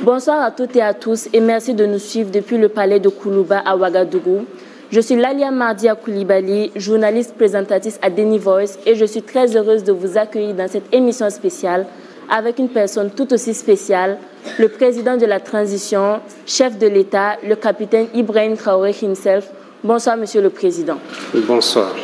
Bonsoir à toutes et à tous et merci de nous suivre depuis le palais de Koulouba à Ouagadougou. Je suis Lalia Mardia Koulibaly, journaliste présentatrice à Deni Voice et je suis très heureuse de vous accueillir dans cette émission spéciale avec une personne tout aussi spéciale, le président de la transition, chef de l'État, le capitaine Ibrahim Traoré himself. Bonsoir, Monsieur le Président. Bonsoir.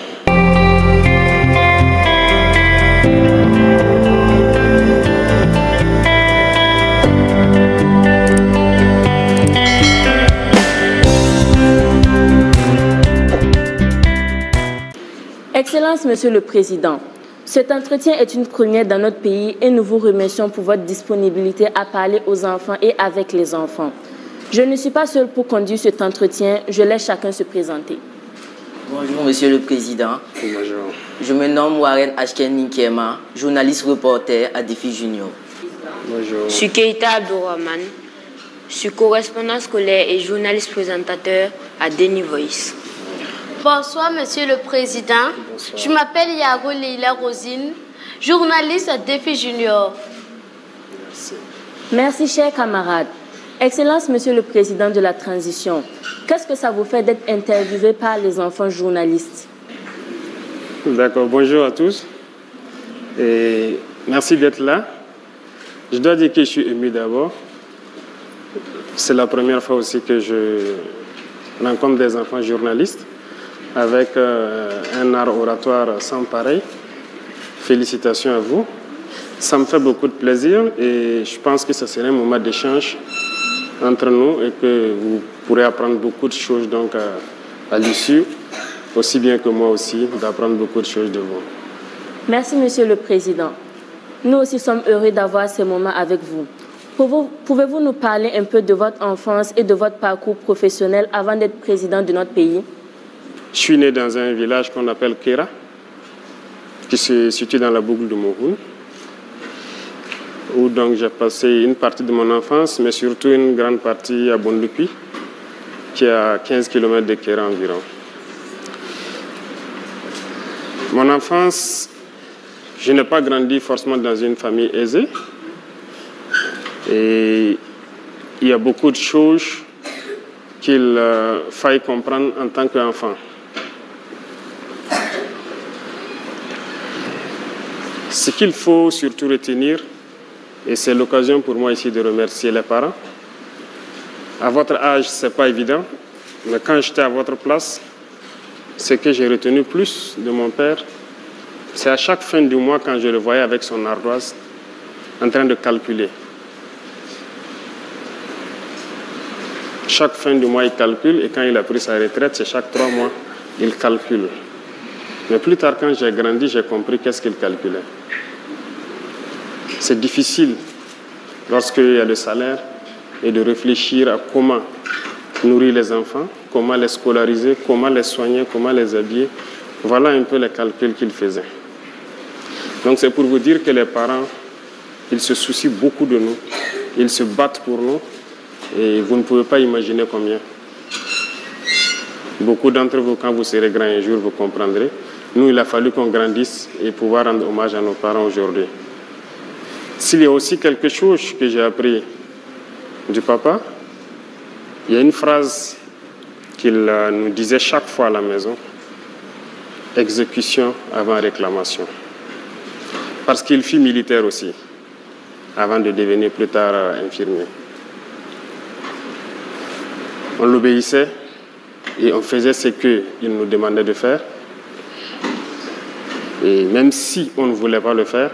Excellence, Monsieur le Président, cet entretien est une première dans notre pays et nous vous remercions pour votre disponibilité à parler aux enfants et avec les enfants. Je ne suis pas seule pour conduire cet entretien, je laisse chacun se présenter. Bonjour, Monsieur le Président. Bonjour. Je me nomme Warren Ashken Ninkema, journaliste reporter à Défi Junior. Bonjour. Je suis Keita Abdourahman. Je suis correspondant scolaire et journaliste présentateur à Deni Voice. Bonsoir, Monsieur le Président. Bonsoir. Je m'appelle Yago Leila Rosine, journaliste à Défi Junior. Merci. Merci, chers camarades. Excellence, Monsieur le Président de la transition, qu'est-ce que ça vous fait d'être interviewé par les enfants journalistes? D'accord, bonjour à tous. Et merci d'être là. Je dois dire que je suis ému d'abord. C'est la première fois aussi que je rencontre des enfants journalistes avec un art oratoire sans pareil. Félicitations à vous. Ça me fait beaucoup de plaisir et je pense que ce serait un moment d'échange entre nous et que vous pourrez apprendre beaucoup de choses donc à l'issue, aussi bien que moi aussi, d'apprendre beaucoup de choses de vous. Merci, Monsieur le Président. Nous aussi sommes heureux d'avoir ces moments avec vous. Pouvez-vous nous parler un peu de votre enfance et de votre parcours professionnel avant d'être président de notre pays? Je suis né dans un village qu'on appelle Kera, qui se situe dans la boucle de Mouhoun, où donc j'ai passé une partie de mon enfance, mais surtout une grande partie à Bondupi, qui est à 15 km de Kera environ. Mon enfance, je n'ai pas grandi forcément dans une famille aisée. Et il y a beaucoup de choses qu'il faille comprendre en tant qu'enfant. Ce qu'il faut surtout retenir, et c'est l'occasion pour moi ici de remercier les parents. À votre âge, ce n'est pas évident, mais quand j'étais à votre place, ce que j'ai retenu plus de mon père, c'est à chaque fin du mois, quand je le voyais avec son ardoise, en train de calculer. Chaque fin du mois, il calcule, et quand il a pris sa retraite, c'est chaque 3 mois, il calcule. Mais plus tard, quand j'ai grandi, j'ai compris qu'est-ce qu'il calculait. C'est difficile, lorsqu'il y a le salaire, et de réfléchir à comment nourrir les enfants, comment les scolariser, comment les soigner, comment les habiller. Voilà un peu les calculs qu'il faisait. Donc c'est pour vous dire que les parents, ils se soucient beaucoup de nous, ils se battent pour nous, et vous ne pouvez pas imaginer combien. Beaucoup d'entre vous, quand vous serez grands un jour, vous comprendrez. Nous, il a fallu qu'on grandisse et pouvoir rendre hommage à nos parents aujourd'hui. S'il y a aussi quelque chose que j'ai appris du papa, il y a une phrase qu'il nous disait chaque fois à la maison: exécution avant réclamation. Parce qu'il fut militaire aussi, avant de devenir plus tard infirmier. On l'obéissait et on faisait ce qu'il nous demandait de faire. Et même si on ne voulait pas le faire,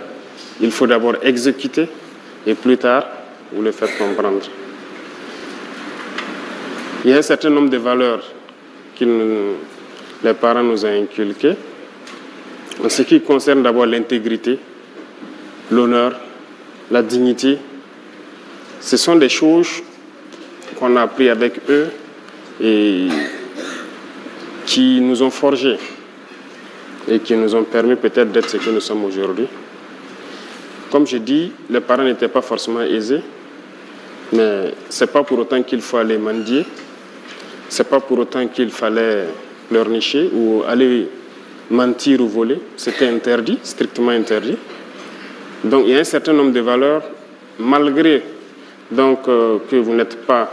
il faut d'abord exécuter et plus tard, vous le faites comprendre. Il y a un certain nombre de valeurs que les parents nous ont inculquées. En ce qui concerne d'abord l'intégrité, l'honneur, la dignité, ce sont des choses qu'on a appris avec eux et qui nous ont forgés et qui nous ont permis peut-être d'être ce que nous sommes aujourd'hui. Comme je dis, les parents n'étaient pas forcément aisés, mais ce n'est pas pour autant qu'il faut aller mendier, ce n'est pas pour autant qu'il fallait pleurnicher ou aller mentir ou voler. C'était interdit, strictement interdit. Donc il y a un certain nombre de valeurs, malgré donc que vous n'êtes pas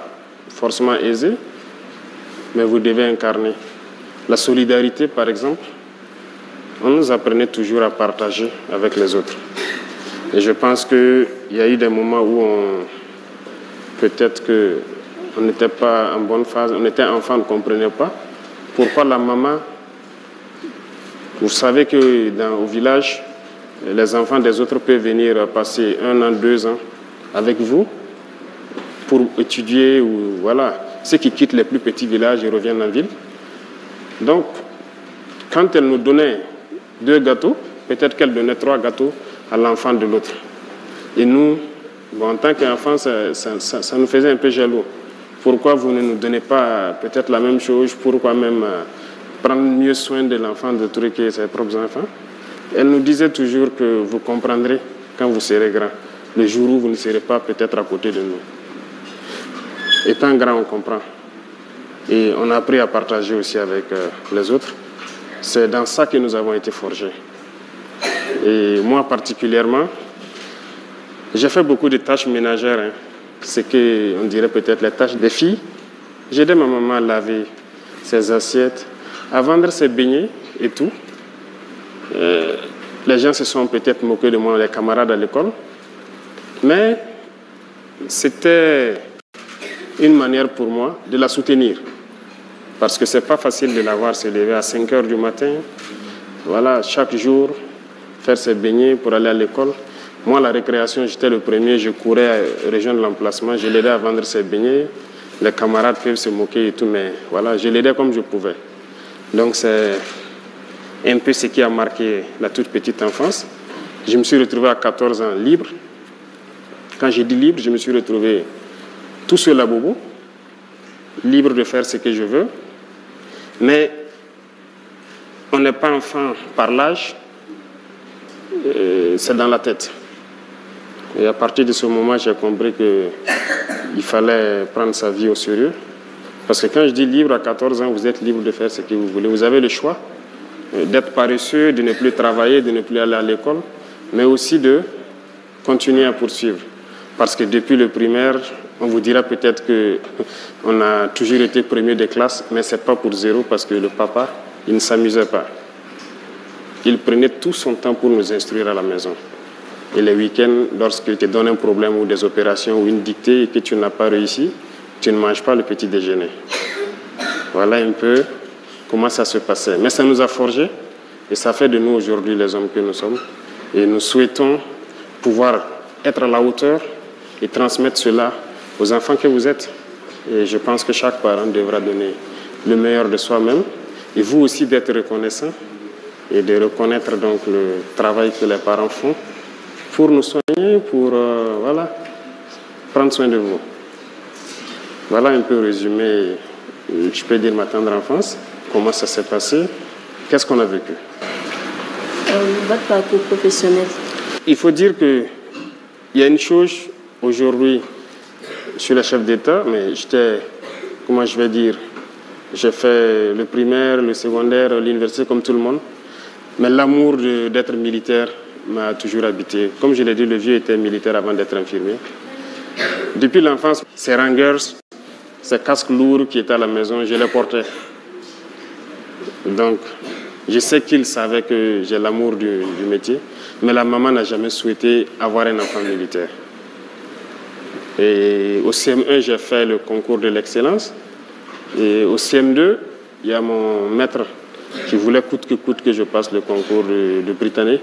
forcément aisé, mais vous devez incarner. La solidarité, par exemple, on nous apprenait toujours à partager avec les autres. Et je pense qu'il y a eu des moments où peut-être qu'on n'était pas en bonne phase, on était enfant, on ne comprenait pas. Pourquoi la maman, vous savez qu'au village, les enfants des autres peuvent venir passer 1 an, 2 ans avec vous pour étudier, ou voilà, ceux qui quittent les plus petits villages et reviennent en ville. Donc, quand elle nous donnait 2 gâteaux, peut-être qu'elle donnait 3 gâteaux à l'enfant de l'autre. Et nous, en tant qu'enfants, ça nous faisait un peu jaloux. Pourquoi vous ne nous donnez pas peut-être la même chose? Pourquoi même prendre mieux soin de l'enfant de trucs et ses propres enfants? Elle nous disait toujours que vous comprendrez quand vous serez grand, le jour où vous ne serez pas peut-être à côté de nous. Étant grand, on comprend. Et on a appris à partager aussi avec les autres. C'est dans ça que nous avons été forgés. Et moi particulièrement, j'ai fait beaucoup de tâches ménagères. Hein. C'est qu'on dirait peut-être les tâches des filles. J'aidais ma maman à laver ses assiettes, à vendre ses beignets et tout. Les gens se sont peut-être moqués de moi, les camarades à l'école. Mais c'était une manière pour moi de la soutenir. Parce que ce n'est pas facile de la voir se lever à 5 heures du matin. Voilà, chaque jour, faire ses beignets pour aller à l'école. Moi, la récréation, j'étais le premier, je courais à rejoindre l'emplacement, je l'aidais à vendre ses beignets. Les camarades peuvent se moquer et tout, mais voilà, je l'aidais comme je pouvais. Donc, c'est un peu ce qui a marqué la toute petite enfance. Je me suis retrouvé à 14 ans libre. Quand j'ai dit libre, je me suis retrouvé tout seul à Bobo, libre de faire ce que je veux. Mais on n'est pas enfant par l'âge, c'est dans la tête. Et à partir de ce moment, j'ai compris qu'il fallait prendre sa vie au sérieux. Parce que quand je dis libre à 14 ans, vous êtes libre de faire ce que vous voulez. Vous avez le choix d'être paresseux, de ne plus travailler, de ne plus aller à l'école, mais aussi de continuer à poursuivre. Parce que depuis le primaire, on vous dira peut-être qu'on a toujours été premier de classe, mais ce n'est pas pour zéro, parce que le papa, il ne s'amusait pas. Il prenait tout son temps pour nous instruire à la maison. Et les week-ends, lorsqu'il te donne un problème ou des opérations ou une dictée et que tu n'as pas réussi, tu ne manges pas le petit déjeuner. Voilà un peu comment ça se passait. Mais ça nous a forgés et ça fait de nous aujourd'hui les hommes que nous sommes. Et nous souhaitons pouvoir être à la hauteur et transmettre cela aux enfants que vous êtes. Et je pense que chaque parent devra donner le meilleur de soi-même et vous aussi d'être reconnaissant et de reconnaître donc le travail que les parents font pour nous soigner, pour voilà, prendre soin de vous. Voilà un peu résumé, je peux dire, ma tendre enfance, comment ça s'est passé, qu'est-ce qu'on a vécu. Votre parcours professionnel. Il faut dire qu'il y a une chose aujourd'hui, je suis le chef d'État, mais j'étais, comment je vais dire, j'ai fait le primaire, le secondaire, l'université comme tout le monde, mais l'amour d'être militaire m'a toujours habité. Comme je l'ai dit, le vieux était militaire avant d'être infirmier. Depuis l'enfance, ces rangers, ces casques lourds qui étaient à la maison, je les portais. Donc, je sais qu'il savait que j'ai l'amour du métier, mais la maman n'a jamais souhaité avoir un enfant militaire. Et au CM1, j'ai fait le concours de l'excellence. Et au CM2, il y a mon maître qui voulait coûte que je passe le concours de Britannique.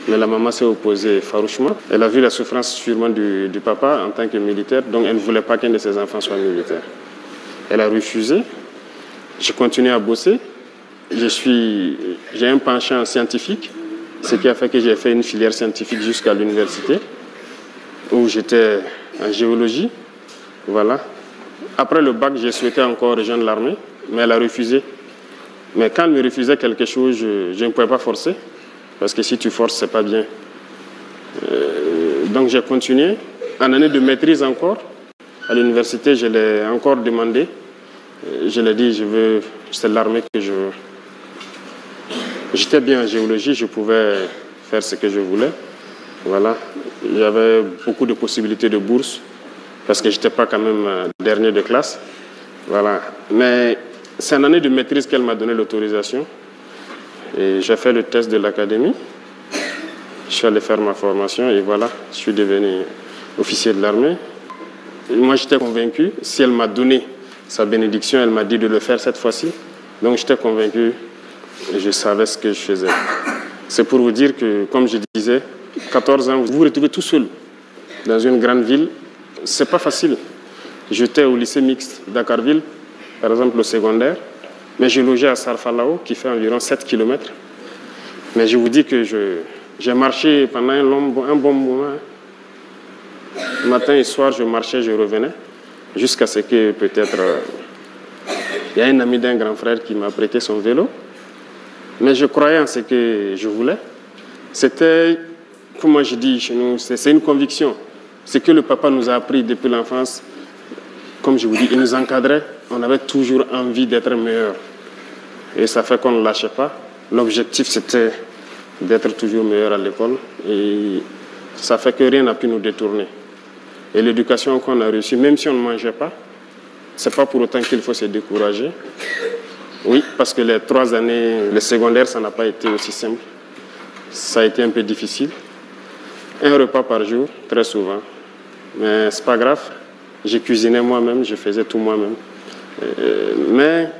Mais la maman s'est opposée farouchement. Elle a vu la souffrance sûrement du papa en tant que militaire, donc elle ne voulait pas qu'un de ses enfants soit militaire. Elle a refusé. J'ai continué à bosser. J'ai un penchant scientifique, ce qui a fait que j'ai fait une filière scientifique jusqu'à l'université, où j'étais en géologie. Voilà. Après le bac, j'ai souhaité encore rejoindre l'armée, mais elle a refusé. Mais quand elle me refusait quelque chose, je ne pouvais pas forcer. Parce que si tu forces, ce n'est pas bien. Donc j'ai continué. En année de maîtrise encore, à l'université, je l'ai encore demandé. Je l'ai dit, c'est l'armée que je veux. J'étais bien en géologie, je pouvais faire ce que je voulais. Voilà. Il y avait beaucoup de possibilités de bourse. parce que je n'étais pas quand même dernier de classe. Voilà. Mais c'est en année de maîtrise qu'elle m'a donné l'autorisation. Et j'ai fait le test de l'académie. Je suis allé faire ma formation et voilà, je suis devenu officier de l'armée. Moi, j'étais convaincu. Si elle m'a donné sa bénédiction, elle m'a dit de le faire cette fois-ci. Donc, j'étais convaincu et je savais ce que je faisais. C'est pour vous dire que, comme je disais, 14 ans, vous vous retrouvez tout seul dans une grande ville. C'est pas facile. J'étais au lycée mixte Dakarville, par exemple au secondaire, mais j'ai logé à Sarfalao, qui fait environ 7 km. Mais je vous dis que j'ai marché pendant un bon moment. Matin et soir, je marchais, je revenais, jusqu'à ce que peut-être il y a un ami d'un grand frère qui m'a prêté son vélo. Mais je croyais en ce que je voulais. C'était, comme je dis chez nous, c'est une conviction. Ce que le papa nous a appris depuis l'enfance, comme je vous dis, il nous encadrait. On avait toujours envie d'être meilleur. Et ça fait qu'on ne lâchait pas. L'objectif, c'était d'être toujours meilleur à l'école. Et ça fait que rien n'a pu nous détourner. Et l'éducation qu'on a reçue, même si on ne mangeait pas, ce n'est pas pour autant qu'il faut se décourager. Oui, parce que les 3 années, le secondaire, ça n'a pas été aussi simple. Ça a été un peu difficile. Un repas par jour, très souvent. Mais ce n'est pas grave. J'ai cuisiné moi-même, je faisais tout moi-même. Mais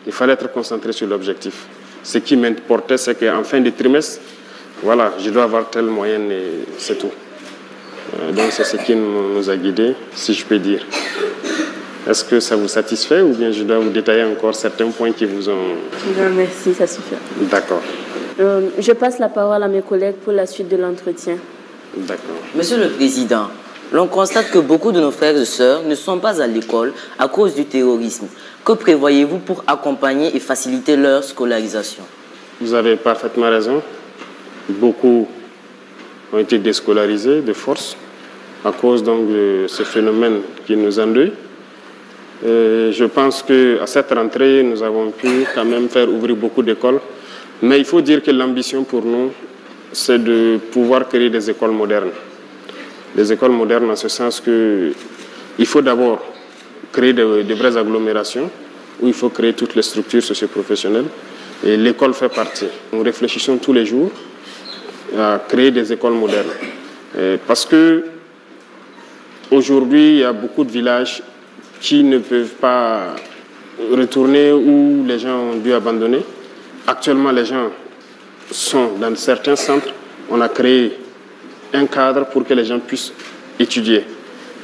il fallait être concentré sur l'objectif. Ce qui m'importait, c'est qu'en fin de trimestre, voilà, je dois avoir telle moyenne et c'est tout. Donc c'est ce qui nous a guidés, si je peux dire. Est-ce que ça vous satisfait ou bien je dois vous détailler encore certains points qui vous ont... Non, merci, ça suffit. D'accord. Je passe la parole à mes collègues pour la suite de l'entretien. D'accord. Monsieur le Président, l'on constate que beaucoup de nos frères et sœurs ne sont pas à l'école à cause du terrorisme. Que prévoyez-vous pour accompagner et faciliter leur scolarisation? Vous avez parfaitement raison. Beaucoup ont été déscolarisés de force à cause donc de ce phénomène qui nous endeuille. Je pense qu'à cette rentrée, nous avons pu quand même faire ouvrir beaucoup d'écoles. Mais il faut dire que l'ambition pour nous, c'est de pouvoir créer des écoles modernes. Des écoles modernes en ce sens qu'il faut d'abord créer de vraies agglomérations où il faut créer toutes les structures socioprofessionnelles. Et l'école fait partie. Nous réfléchissons tous les jours à créer des écoles modernes. Parce que aujourd'hui, il y a beaucoup de villages qui ne peuvent pas retourner où les gens ont dû abandonner. Actuellement, les gens sont dans certains centres. On a créé un cadre pour que les gens puissent étudier.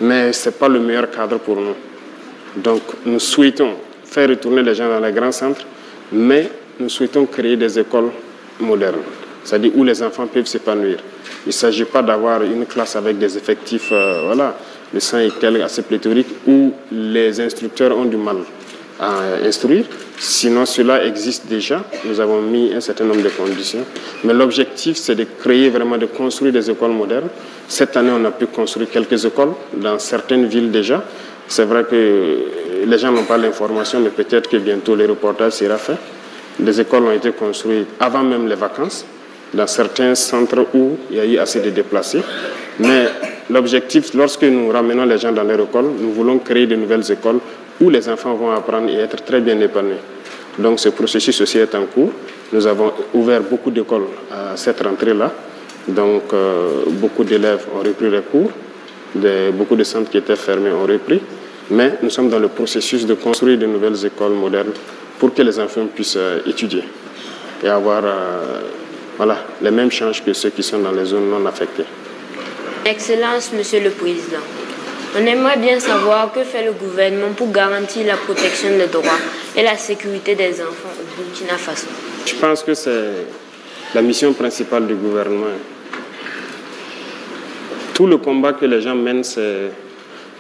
Mais ce n'est pas le meilleur cadre pour nous. Donc, nous souhaitons faire retourner les gens dans les grands centres, mais nous souhaitons créer des écoles modernes, c'est-à-dire où les enfants peuvent s'épanouir. Il ne s'agit pas d'avoir une classe avec des effectifs, le 100 et quelques assez pléthoriques, où les instructeurs ont du mal à instruire. Sinon, cela existe déjà. Nous avons mis un certain nombre de conditions. Mais l'objectif, c'est de créer vraiment, de construire des écoles modernes. Cette année, on a pu construire quelques écoles dans certaines villes déjà. C'est vrai que les gens n'ont pas l'information, mais peut-être que bientôt le reportage sera fait. Des écoles ont été construites avant même les vacances, dans certains centres où il y a eu assez de déplacés. Mais l'objectif, lorsque nous ramenons les gens dans leur école, nous voulons créer de nouvelles écoles où les enfants vont apprendre et être très bien épanouis. Donc ce processus aussi est en cours. Nous avons ouvert beaucoup d'écoles à cette rentrée-là. Donc beaucoup d'élèves ont repris les cours. Beaucoup de centres qui étaient fermés ont repris. Mais nous sommes dans le processus de construire de nouvelles écoles modernes pour que les enfants puissent étudier et avoir les mêmes chances que ceux qui sont dans les zones non affectées. Excellence, Monsieur le Président. On aimerait bien savoir que fait le gouvernement pour garantir la protection des droits et la sécurité des enfants au Burkina Faso. Je pense que c'est la mission principale du gouvernement. Tout le combat que les gens mènent, c'est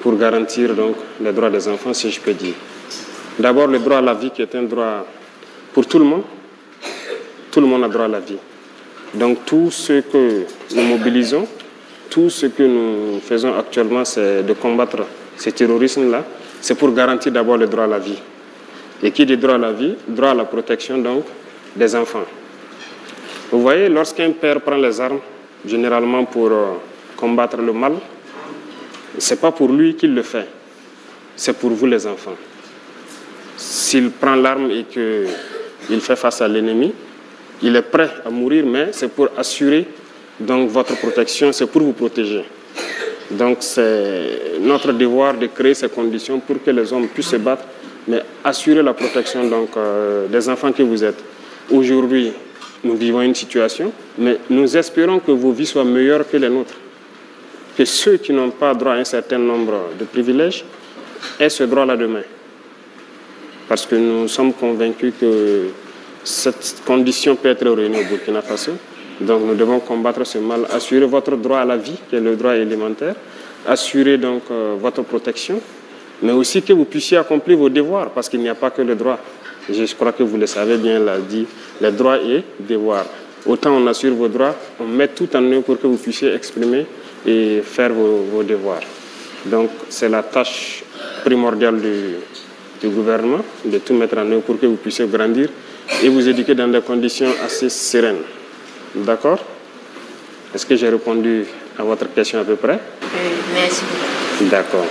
pour garantir donc, les droits des enfants, si je peux dire. D'abord, le droit à la vie qui est un droit pour tout le monde. Tout le monde a droit à la vie. Donc tout ce que nous mobilisons, tout ce que nous faisons actuellement, c'est de combattre ce terrorisme-là. C'est pour garantir d'abord le droit à la vie. Et qui dit droit à la vie, droit à la protection donc des enfants. Vous voyez, lorsqu'un père prend les armes, généralement pour combattre le mal, Ce n'est pas pour lui qu'il le fait, c'est pour vous les enfants. S'il prend l'arme et qu'il fait face à l'ennemi, il est prêt à mourir, mais c'est pour assurer donc, votre protection, c'est pour vous protéger. Donc c'est notre devoir de créer ces conditions pour que les hommes puissent se battre, mais assurer la protection donc, des enfants que vous êtes. Aujourd'hui, nous vivons une situation, mais nous espérons que vos vies soient meilleures que les nôtres. Que ceux qui n'ont pas droit à un certain nombre de privilèges aient ce droit-là demain. Parce que nous sommes convaincus que cette condition peut être réunie au Burkina Faso. Donc nous devons combattre ce mal, assurer votre droit à la vie, qui est le droit élémentaire, assurer donc votre protection, mais aussi que vous puissiez accomplir vos devoirs, parce qu'il n'y a pas que le droit. Je crois que vous le savez bien, l'a dit, les droits et devoirs. Autant on assure vos droits, on met tout en œuvre pour que vous puissiez exprimer et faire vos devoirs. Donc c'est la tâche primordiale du gouvernement, de tout mettre en œuvre pour que vous puissiez grandir et vous éduquer dans des conditions assez sereines. D'accord? Est-ce que j'ai répondu à votre question à peu près? Merci beaucoup. D'accord.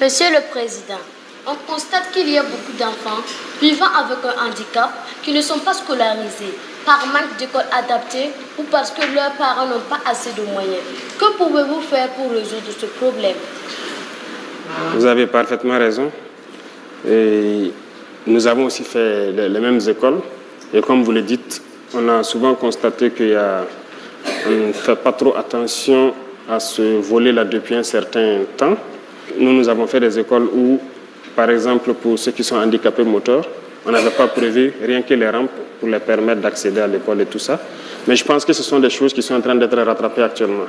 Monsieur le Président, on constate qu'il y a beaucoup d'enfants vivant avec un handicap qui ne sont pas scolarisés par manque d'écoles adaptées ou parce que leurs parents n'ont pas assez de moyens. Que pouvez-vous faire pour résoudre ce problème? Vous avez parfaitement raison. Et nous avons aussi fait les mêmes écoles. Et comme vous le dites, on a souvent constaté qu'on ne fait pas trop attention à ce volet-là depuis un certain temps. Nous avons fait des écoles où, par exemple, pour ceux qui sont handicapés moteurs, on n'avait pas prévu rien que les rampes pour les permettre d'accéder à l'école et tout ça. Mais je pense que ce sont des choses qui sont en train d'être rattrapées actuellement.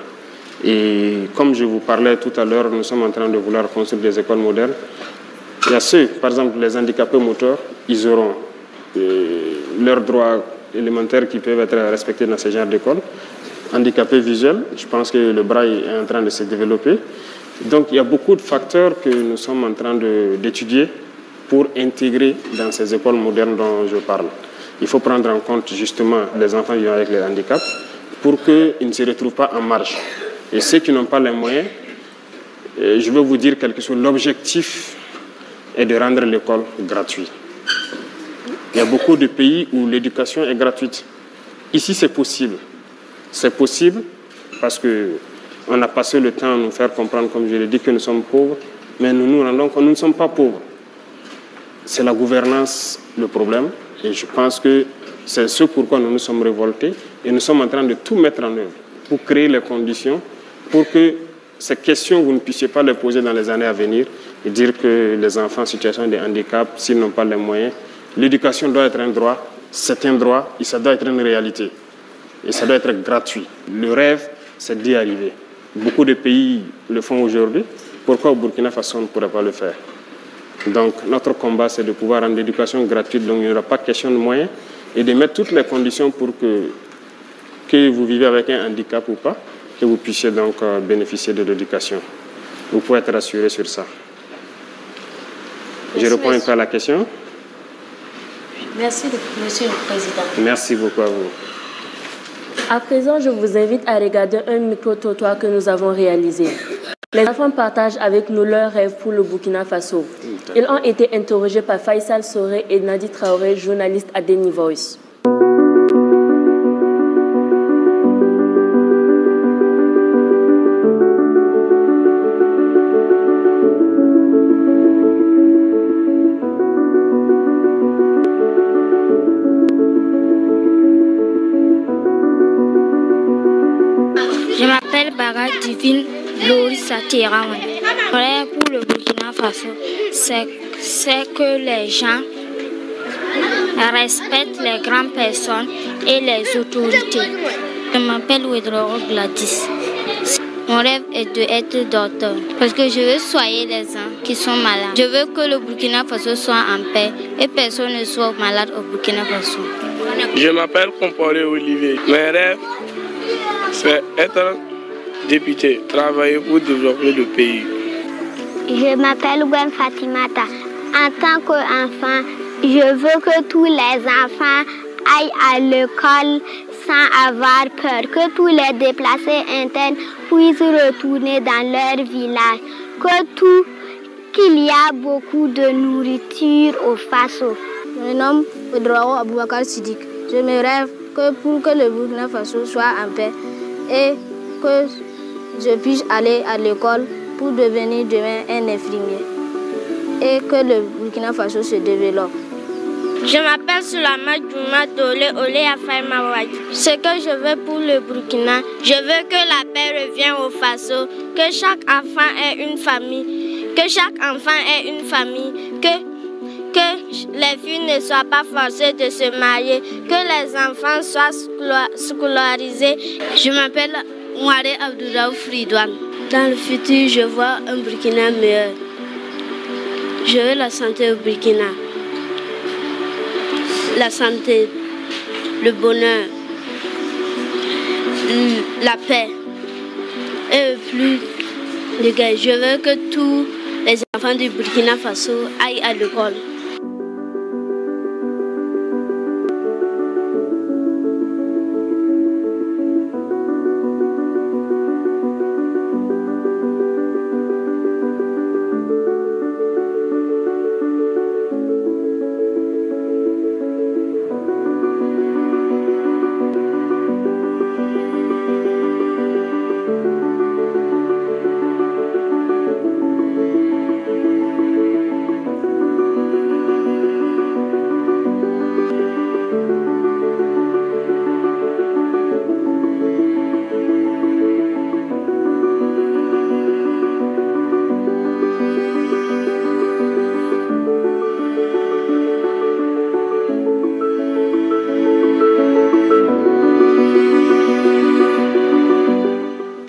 Et comme je vous parlais tout à l'heure, nous sommes en train de vouloir construire des écoles modernes. Il y a ceux, par exemple, les handicapés moteurs, ils auront leurs droits élémentaires qui peuvent être respectés dans ce genre d'école. Handicapés visuels, je pense que le braille est en train de se développer. Donc il y a beaucoup de facteurs que nous sommes en train d'étudier pour intégrer dans ces écoles modernes dont je parle. Il faut prendre en compte justement les enfants vivant avec les handicaps pour qu'ils ne se retrouvent pas en marge. Et ceux qui n'ont pas les moyens, je veux vous dire quelque chose, l'objectif est de rendre l'école gratuite. Il y a beaucoup de pays où l'éducation est gratuite. Ici, c'est possible. C'est possible parce qu'on a passé le temps à nous faire comprendre, comme je l'ai dit, que nous sommes pauvres, mais nous nous rendons compte que nous ne sommes pas pauvres. C'est la gouvernance le problème, et je pense que c'est ce pourquoi nous nous sommes révoltés, et nous sommes en train de tout mettre en œuvre pour créer les conditions pour que ces questions, vous ne puissiez pas les poser dans les années à venir et dire que les enfants en situation de handicap, s'ils n'ont pas les moyens, l'éducation doit être un droit, c'est un droit et ça doit être une réalité. Et ça doit être gratuit. Le rêve, c'est d'y arriver. Beaucoup de pays le font aujourd'hui. Pourquoi au Burkina Faso on ne pourrait pas le faire? Donc notre combat, c'est de pouvoir rendre l'éducation gratuite, donc il n'y aura pas question de moyens, et de mettre toutes les conditions pour que vous vivez avec un handicap ou pas, que vous puissiez donc bénéficier de l'éducation. Vous pouvez être rassuré sur ça. Je réponds un peu à la question. Merci, Monsieur le Président. Merci beaucoup à vous. À présent, je vous invite à regarder un micro-trottoir que nous avons réalisé. Les enfants partagent avec nous leurs rêves pour le Burkina Faso. Ils ont été interrogés par Faisal Soré et Nadi Traoré, journalistes à Deni Voice. Je m'appelle Baga Divine Lorissa Tirawan. Mon rêve pour le Burkina Faso, c'est que les gens respectent les grandes personnes et les autorités. Je m'appelle Wedro Gladys. Mon rêve est d'être docteur parce que je veux soigner les gens qui sont malades. Je veux que le Burkina Faso soit en paix et personne ne soit malade au Burkina Faso. Je m'appelle Comporé Olivier. Mes rêves, c'est être député, travailler pour développer le pays. Je m'appelle Gwen Fatimata. En tant qu'enfant, je veux que tous les enfants aillent à l'école sans avoir peur, que tous les déplacés internes puissent retourner dans leur village, qu'il y a beaucoup de nourriture au Faso. Je me nomme Ouedraogo Aboubakar Siddiq. Je me rêve que pour que le Burkina Faso soit en paix et que je puisse aller à l'école pour devenir demain un infirmier et que le Burkina Faso se développe. Je m'appelle Soulama Djouma Dole Olé Afaïma Wadji. Ce que je veux pour le Burkina, je veux que la paix revienne au Faso, que chaque enfant ait une famille, que les filles ne soient pas forcées de se marier, que les enfants soient scolarisés. Je m'appelle Mouare Abdouraouf Ridouane. Dans le futur, je vois un Burkina meilleur. Je veux la santé au Burkina. La santé, le bonheur, la paix et plus de gars. Je veux que tous les enfants du Burkina Faso aillent à l'école.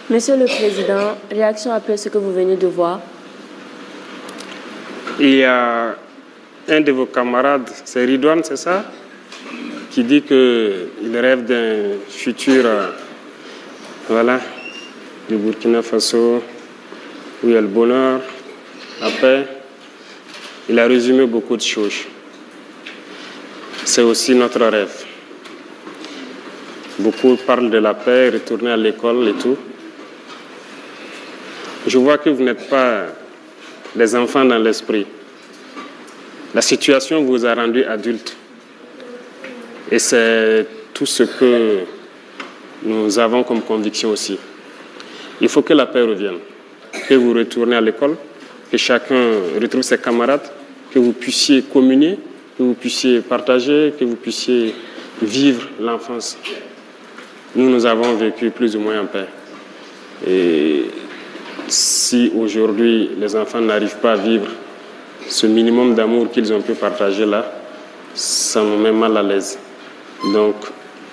Monsieur le Président, réaction après ce que vous venez de voir. Il y a un de vos camarades, c'est Ridouane, c'est ça, qui dit qu'il rêve d'un futur, voilà, du Burkina Faso, où il y a le bonheur, la paix. Il a résumé beaucoup de choses. C'est aussi notre rêve. Beaucoup parlent de la paix, retourner à l'école et tout. Je vois que vous n'êtes pas des enfants dans l'esprit. La situation vous a rendu adulte. Et c'est tout ce que nous avons comme conviction aussi. Il faut que la paix revienne, que vous retournez à l'école, que chacun retrouve ses camarades, que vous puissiez communier, que vous puissiez partager, que vous puissiez vivre l'enfance. Nous avons vécu plus ou moins en paix. Et si aujourd'hui les enfants n'arrivent pas à vivre ce minimum d'amour qu'ils ont pu partager là, ça me met mal à l'aise. Donc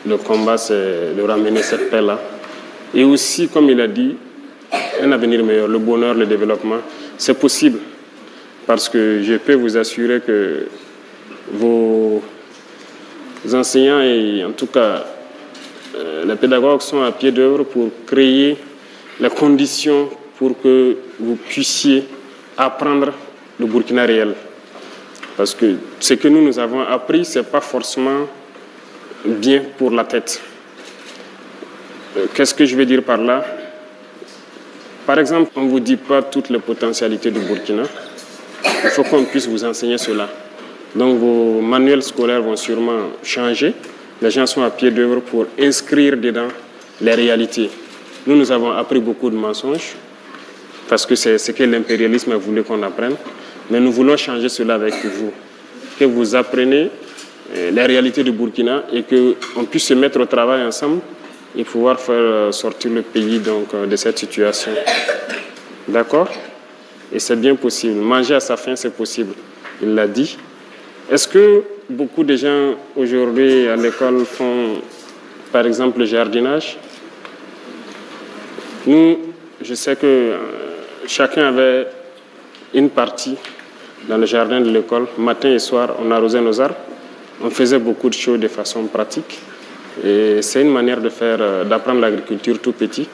le combat, c'est de ramener cette paix-là. Et aussi, comme il a dit, un avenir meilleur, le bonheur, le développement, c'est possible. Parce que je peux vous assurer que vos enseignants et en tout cas les pédagogues sont à pied d'œuvre pour créer les conditions pour que vous puissiez apprendre le Burkina réel. Parce que ce que nous avons appris, ce n'est pas forcément bien pour la tête. Qu'est-ce que je veux dire par là? Par exemple, on ne vous dit pas toutes les potentialités du Burkina. Il faut qu'on puisse vous enseigner cela. Donc vos manuels scolaires vont sûrement changer. Les gens sont à pied d'œuvre pour inscrire dedans les réalités. Nous avons appris beaucoup de mensonges, parce que c'est ce que l'impérialisme a voulu qu'on apprenne. Mais nous voulons changer cela avec vous. Que vous appreniez les réalités du Burkina et qu'on puisse se mettre au travail ensemble et pouvoir faire sortir le pays donc, de cette situation. D'accord? Et c'est bien possible. Manger à sa faim, c'est possible. Il l'a dit. Est-ce que beaucoup de gens aujourd'hui à l'école font, par exemple, le jardinage? Nous, je sais que chacun avait une partie dans le jardin de l'école. Matin et soir, on arrosait nos arbres. On faisait beaucoup de choses de façon pratique. Et c'est une manière d'apprendre l'agriculture tout petit.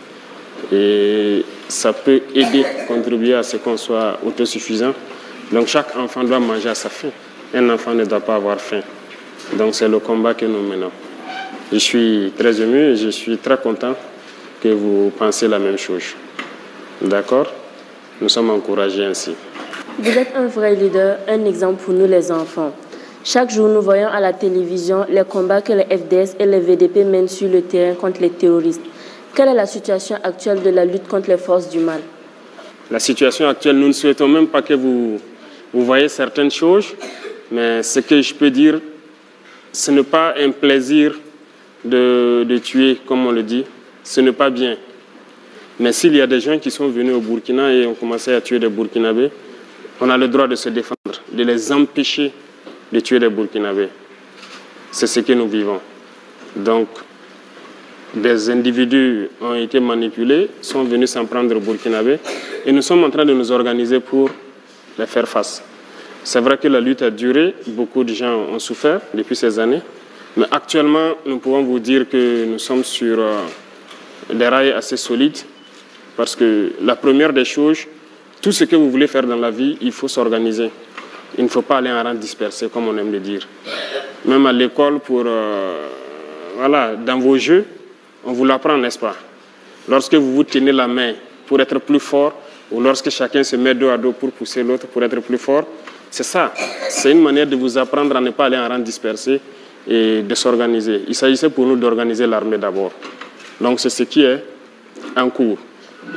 Et ça peut aider, contribuer à ce qu'on soit autosuffisant. Donc chaque enfant doit manger à sa faim. Un enfant ne doit pas avoir faim. Donc c'est le combat que nous menons. Je suis très ému et je suis très content que vous pensez la même chose. D'accord? Nous sommes encouragés ainsi. Vous êtes un vrai leader, un exemple pour nous les enfants. Chaque jour, nous voyons à la télévision les combats que les FDS et les VDP mènent sur le terrain contre les terroristes. Quelle est la situation actuelle de la lutte contre les forces du mal? La situation actuelle, nous ne souhaitons même pas que vous voyez certaines choses, mais ce que je peux dire, ce n'est pas un plaisir de tuer, comme on le dit. Ce n'est pas bien. Mais s'il y a des gens qui sont venus au Burkina et ont commencé à tuer des Burkinabés, on a le droit de se défendre, de les empêcher de tuer des Burkinabés. C'est ce que nous vivons. Donc, des individus ont été manipulés, sont venus s'en prendre aux Burkinabés et nous sommes en train de nous organiser pour les faire face. C'est vrai que la lutte a duré, beaucoup de gens ont souffert depuis ces années, mais actuellement, nous pouvons vous dire que nous sommes sur des rails assez solides parce que la première des choses, tout ce que vous voulez faire dans la vie, il faut s'organiser. Il ne faut pas aller en rang dispersé, comme on aime le dire. Même à l'école, voilà, dans vos jeux, on vous l'apprend, n'est-ce pas? Lorsque vous vous tenez la main pour être plus fort, ou lorsque chacun se met dos à dos pour pousser l'autre pour être plus fort, c'est ça. C'est une manière de vous apprendre à ne pas aller en rang dispersé et de s'organiser. Il s'agissait pour nous d'organiser l'armée d'abord. Donc c'est ce qui est en cours.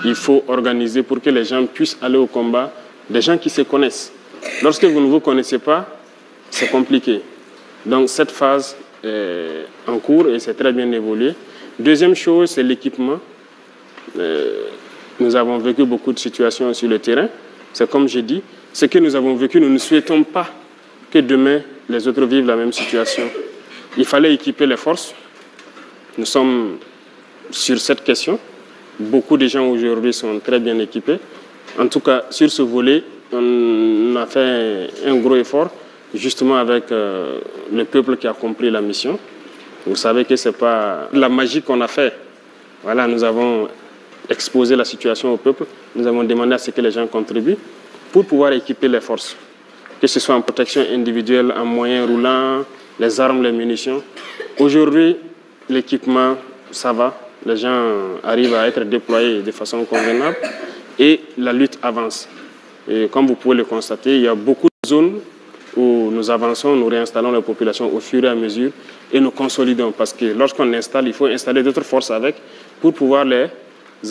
Il faut organiser pour que les gens puissent aller au combat, des gens qui se connaissent. Lorsque vous ne vous connaissez pas, c'est compliqué. Donc cette phase est en cours et c'est très bien évolué. Deuxième chose, c'est l'équipement. Nous avons vécu beaucoup de situations sur le terrain. C'est comme j'ai dit, ce que nous avons vécu, nous ne souhaitons pas que demain, les autres vivent la même situation. Il fallait équiper les forces. Nous sommes sur cette question. Beaucoup de gens aujourd'hui sont très bien équipés. En tout cas, sur ce volet, on a fait un gros effort, justement avec le peuple qui a compris la mission. Vous savez que ce n'est pas la magie qu'on a fait. Voilà, nous avons exposé la situation au peuple. Nous avons demandé à ce que les gens contribuent pour pouvoir équiper les forces. Que ce soit en protection individuelle, en moyens roulants, les armes, les munitions. Aujourd'hui, l'équipement, ça va. Les gens arrivent à être déployés de façon convenable et la lutte avance. Et comme vous pouvez le constater, il y a beaucoup de zones où nous avançons, nous réinstallons la population au fur et à mesure et nous consolidons. Parce que lorsqu'on installe, il faut installer d'autres forces avec pour pouvoir les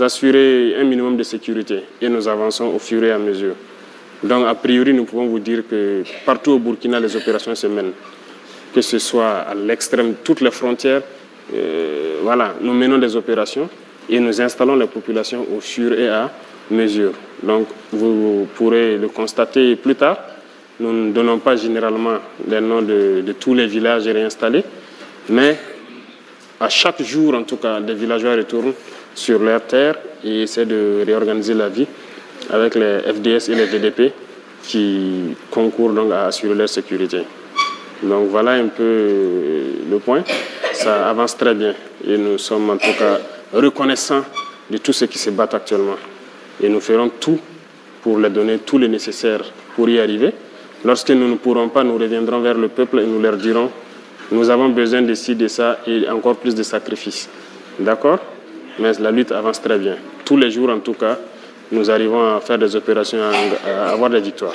assurer un minimum de sécurité. Et nous avançons au fur et à mesure. Donc, a priori, nous pouvons vous dire que partout au Burkina, les opérations se mènent. Que ce soit à l'extrême, toutes les frontières, voilà, nous menons des opérations et nous installons la population au fur et à mesure. Donc, vous pourrez le constater plus tard. Nous ne donnons pas généralement les noms de tous les villages réinstallés, mais à chaque jour, en tout cas, des villageois retournent sur leur terre et essaient de réorganiser la vie avec les FDS et les VDP qui concourent donc à assurer leur sécurité. Donc voilà un peu le point. Ça avance très bien et nous sommes en tout cas reconnaissants de tout ce qui se bat actuellement. Et nous ferons tout pour leur donner tout le nécessaire pour y arriver. Lorsque nous ne pourrons pas, nous reviendrons vers le peuple et nous leur dirons nous avons besoin de ci, de ça et encore plus de sacrifices. D'accord? Mais la lutte avance très bien. Tous les jours, en tout cas, nous arrivons à faire des opérations, à avoir des victoires.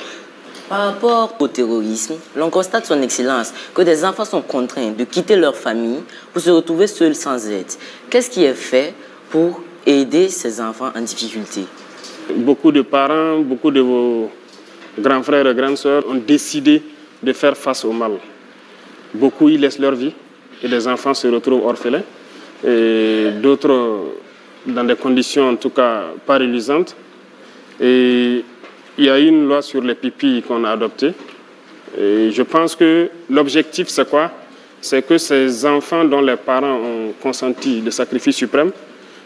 Par rapport au terrorisme, l'on constate son excellence que des enfants sont contraints de quitter leur famille pour se retrouver seuls sans aide. Qu'est-ce qui est fait pour aider ces enfants en difficulté? Beaucoup de parents, beaucoup de vos grands frères et grandes sœurs ont décidé de faire face au mal. Beaucoup y laissent leur vie et des enfants se retrouvent orphelins et d'autres dans des conditions en tout cas pas reluisantes. Et il y a une loi sur les pipis qu'on a adoptée. Et je pense que l'objectif, c'est quoi? C'est que ces enfants dont les parents ont consenti le sacrifice suprême,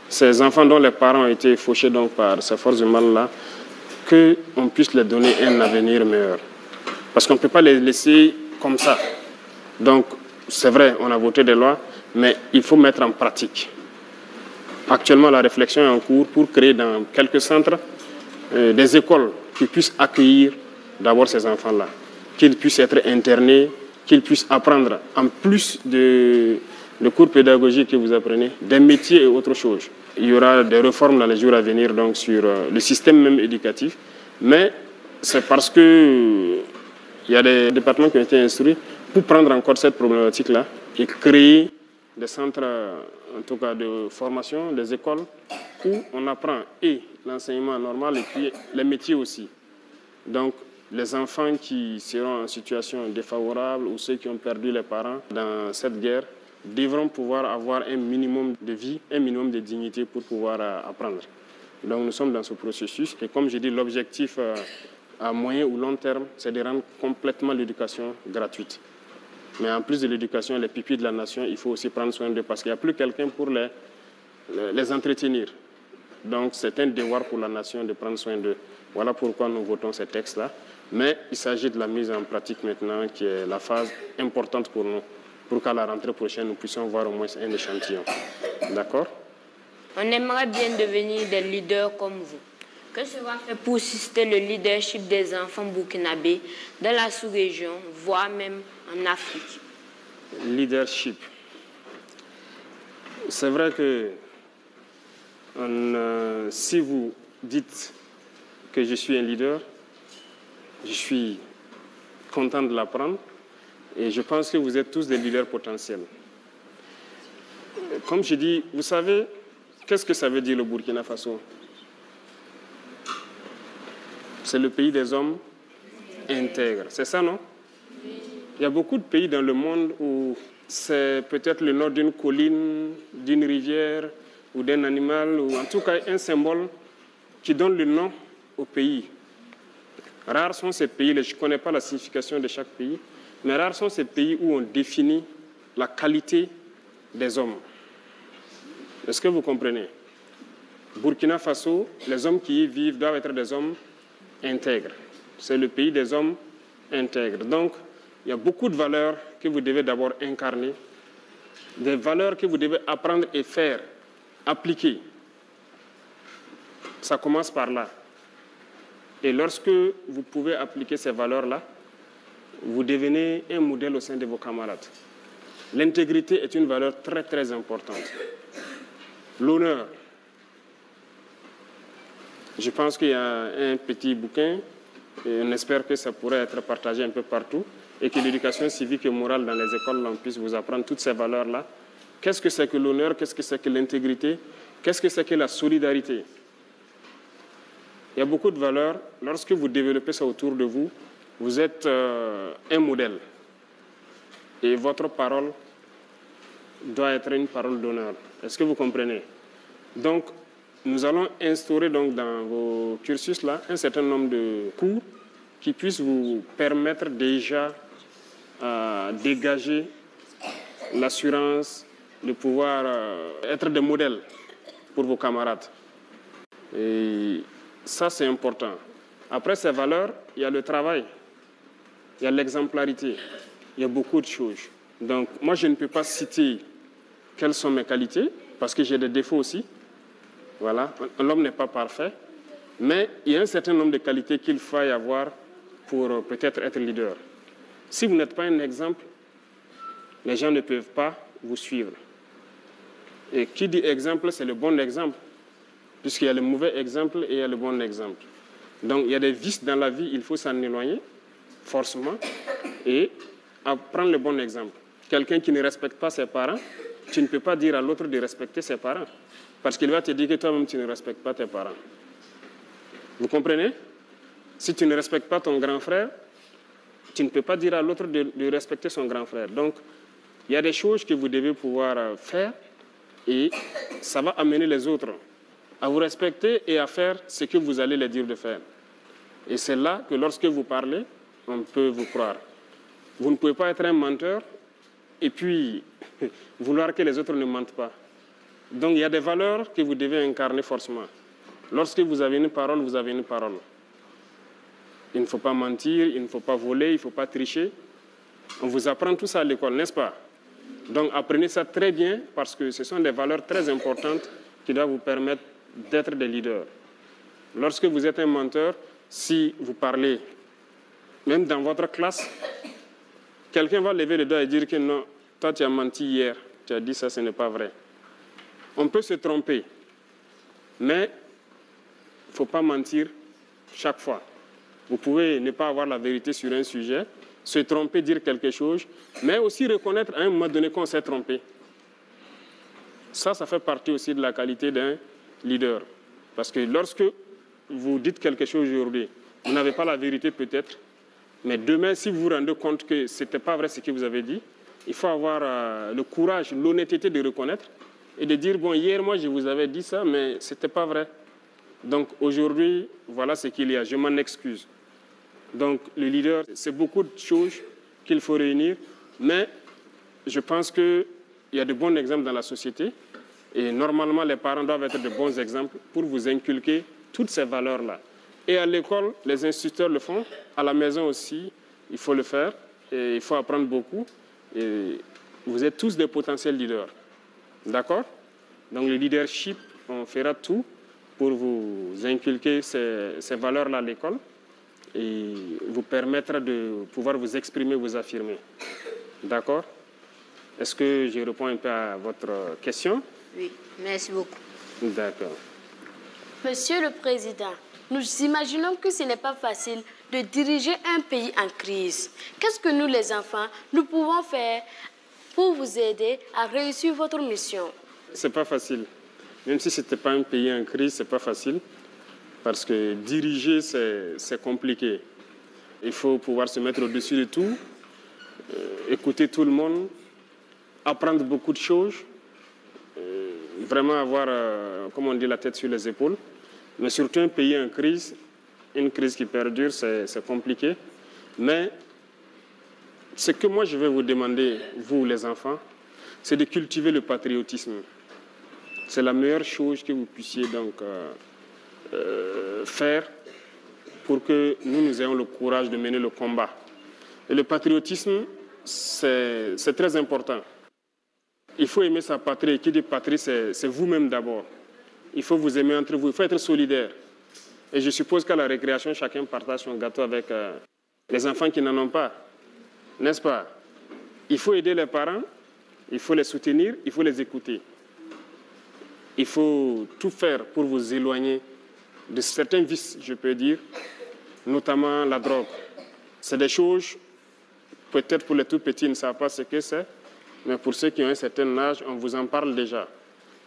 ces enfants dont les parents ont été fauchés donc par ces forces du mal-là, qu'on puisse leur donner un avenir meilleur. Parce qu'on ne peut pas les laisser comme ça. Donc, c'est vrai, on a voté des lois, mais il faut mettre en pratique. Actuellement, la réflexion est en cours pour créer dans quelques centres des écoles qui puissent accueillir d'abord ces enfants-là, qu'ils puissent être internés, qu'ils puissent apprendre, en plus de le cours pédagogique que vous apprenez, des métiers et autre chose. Il y aura des réformes dans les jours à venir donc, sur le système même éducatif, mais c'est parce qu'il y a des départements qui ont été instruits pour prendre en compte cette problématique-là et créer des centres, en tout cas de formation, des écoles, où on apprend et l'enseignement normal et puis les métiers aussi. Donc, les enfants qui seront en situation défavorable ou ceux qui ont perdu les parents dans cette guerre devront pouvoir avoir un minimum de vie, un minimum de dignité pour pouvoir apprendre. Donc, nous sommes dans ce processus et comme je dis, l'objectif à moyen ou long terme, c'est de rendre complètement l'éducation gratuite. Mais en plus de l'éducation, les pupilles de la nation, il faut aussi prendre soin d'eux parce qu'il n'y a plus quelqu'un pour les entretenir. Donc, c'est un devoir pour la nation de prendre soin d'eux. Voilà pourquoi nous votons ces textes-là. Mais il s'agit de la mise en pratique maintenant qui est la phase importante pour nous, pour qu'à la rentrée prochaine, nous puissions voir au moins un échantillon. D'accord? On aimerait bien devenir des leaders comme vous. Que sera fait pour susciter le leadership des enfants burkinabés dans la sous-région, voire même en Afrique? Leadership. C'est vrai que si vous dites que je suis un leader, je suis content de l'apprendre et je pense que vous êtes tous des leaders potentiels. Comme je dis, vous savez, qu'est-ce que ça veut dire le Burkina Faso? C'est le pays des hommes intègres. C'est ça, non? Il y a beaucoup de pays dans le monde où c'est peut-être le nom d'une colline, d'une rivière ou d'un animal, ou en tout cas un symbole qui donne le nom au pays. Rares sont ces pays, je ne connais pas la signification de chaque pays, mais rares sont ces pays où on définit la qualité des hommes. Est-ce que vous comprenez? Burkina Faso, les hommes qui y vivent doivent être des hommes intègres. C'est le pays des hommes intègres. Donc, il y a beaucoup de valeurs que vous devez d'abord incarner, des valeurs que vous devez apprendre et faire, appliquer. Ça commence par là. Et lorsque vous pouvez appliquer ces valeurs-là, vous devenez un modèle au sein de vos camarades. L'intégrité est une valeur très, très importante. L'honneur. Je pense qu'il y a un petit bouquin, et on espère que ça pourrait être partagé un peu partout, et que l'éducation civique et morale dans les écoles on puisse vous apprendre toutes ces valeurs-là. Qu'est-ce que c'est que l'honneur? Qu'est-ce que c'est que l'intégrité? Qu'est-ce que c'est que la solidarité? Il y a beaucoup de valeurs. Lorsque vous développez ça autour de vous, vous êtes un modèle. Et votre parole doit être une parole d'honneur. Est-ce que vous comprenez? Donc, nous allons instaurer donc, dans vos cursus-là un certain nombre de cours qui puissent vous permettre déjà de dégager l'assurance de pouvoir être des modèles pour vos camarades. Et ça, c'est important. Après ces valeurs, il y a le travail, il y a l'exemplarité, il y a beaucoup de choses. Donc, moi, je ne peux pas citer quelles sont mes qualités, parce que j'ai des défauts aussi. Voilà, l'homme n'est pas parfait, mais il y a un certain nombre de qualités qu'il faut avoir pour peut-être être leader. Si vous n'êtes pas un exemple, les gens ne peuvent pas vous suivre. Et qui dit exemple, c'est le bon exemple, puisqu'il y a le mauvais exemple et il y a le bon exemple. Donc, il y a des vices dans la vie, il faut s'en éloigner, forcément, et prendre le bon exemple. Quelqu'un qui ne respecte pas ses parents, tu ne peux pas dire à l'autre de respecter ses parents, parce qu'il va te dire que toi-même, tu ne respectes pas tes parents. Vous comprenez? Si tu ne respectes pas ton grand frère, tu ne peux pas dire à l'autre de respecter son grand frère. Donc, il y a des choses que vous devez pouvoir faire et ça va amener les autres à vous respecter et à faire ce que vous allez les dire de faire. Et c'est là que lorsque vous parlez, on peut vous croire. Vous ne pouvez pas être un menteur et puis vouloir que les autres ne mentent pas. Donc, il y a des valeurs que vous devez incarner forcément. Lorsque vous avez une parole, vous avez une parole. Il ne faut pas mentir, il ne faut pas voler, il ne faut pas tricher. On vous apprend tout ça à l'école, n'est-ce pas? Donc, apprenez ça très bien parce que ce sont des valeurs très importantes qui doivent vous permettre d'être des leaders. Lorsque vous êtes un menteur, si vous parlez, même dans votre classe, quelqu'un va lever le doigt et dire que non, toi tu as menti hier, tu as dit ça, ce n'est pas vrai. On peut se tromper, mais il ne faut pas mentir chaque fois. Vous pouvez ne pas avoir la vérité sur un sujet, se tromper, dire quelque chose, mais aussi reconnaître à un moment donné qu'on s'est trompé. Ça fait partie aussi de la qualité d'un leader. Parce que lorsque vous dites quelque chose aujourd'hui, vous n'avez pas la vérité peut-être, mais demain, si vous vous rendez compte que ce n'était pas vrai ce que vous avez dit, il faut avoir le courage, l'honnêteté de reconnaître et de dire, bon, hier, moi, je vous avais dit ça, mais ce n'était pas vrai. Donc, aujourd'hui, voilà ce qu'il y a. Je m'en excuse. Donc, le leader, c'est beaucoup de choses qu'il faut réunir, mais je pense qu'il y a de bons exemples dans la société et normalement, les parents doivent être de bons exemples pour vous inculquer toutes ces valeurs-là. Et à l'école, les instituteurs le font. À la maison aussi, il faut le faire. Et il faut apprendre beaucoup. Et vous êtes tous des potentiels leaders. D'accord? Donc le leadership, on fera tout pour vous inculquer ces valeurs-là à l'école et vous permettre de pouvoir vous exprimer, vous affirmer. D'accord? Est-ce que je réponds un peu à votre question? Oui, merci beaucoup. D'accord. Monsieur le Président, nous imaginons que ce n'est pas facile de diriger un pays en crise. Qu'est-ce que nous, les enfants, nous pouvons faire pour vous aider à réussir votre mission? C'est pas facile. Même si ce n'était pas un pays en crise, c'est pas facile. Parce que diriger, c'est compliqué. Il faut pouvoir se mettre au-dessus de tout, écouter tout le monde, apprendre beaucoup de choses, vraiment avoir, comme on dit, la tête sur les épaules. Mais surtout un pays en crise, une crise qui perdure, c'est compliqué. Mais ce que moi je vais vous demander, vous les enfants, c'est de cultiver le patriotisme. C'est la meilleure chose que vous puissiez donc faire pour que nous ayons le courage de mener le combat. Et le patriotisme, c'est très important. Il faut aimer sa patrie. Et qui dit patrie, c'est vous-même d'abord. Il faut vous aimer entre vous, il faut être solidaire. Et je suppose qu'à la récréation, chacun partage son gâteau avec les enfants qui n'en ont pas. N'est-ce pas? Il faut aider les parents, il faut les soutenir, il faut les écouter. Il faut tout faire pour vous éloigner de certains vices, je peux dire, notamment la drogue. C'est des choses, peut-être pour les tout petits, ils ne savent pas ce que c'est, mais pour ceux qui ont un certain âge, on vous en parle déjà.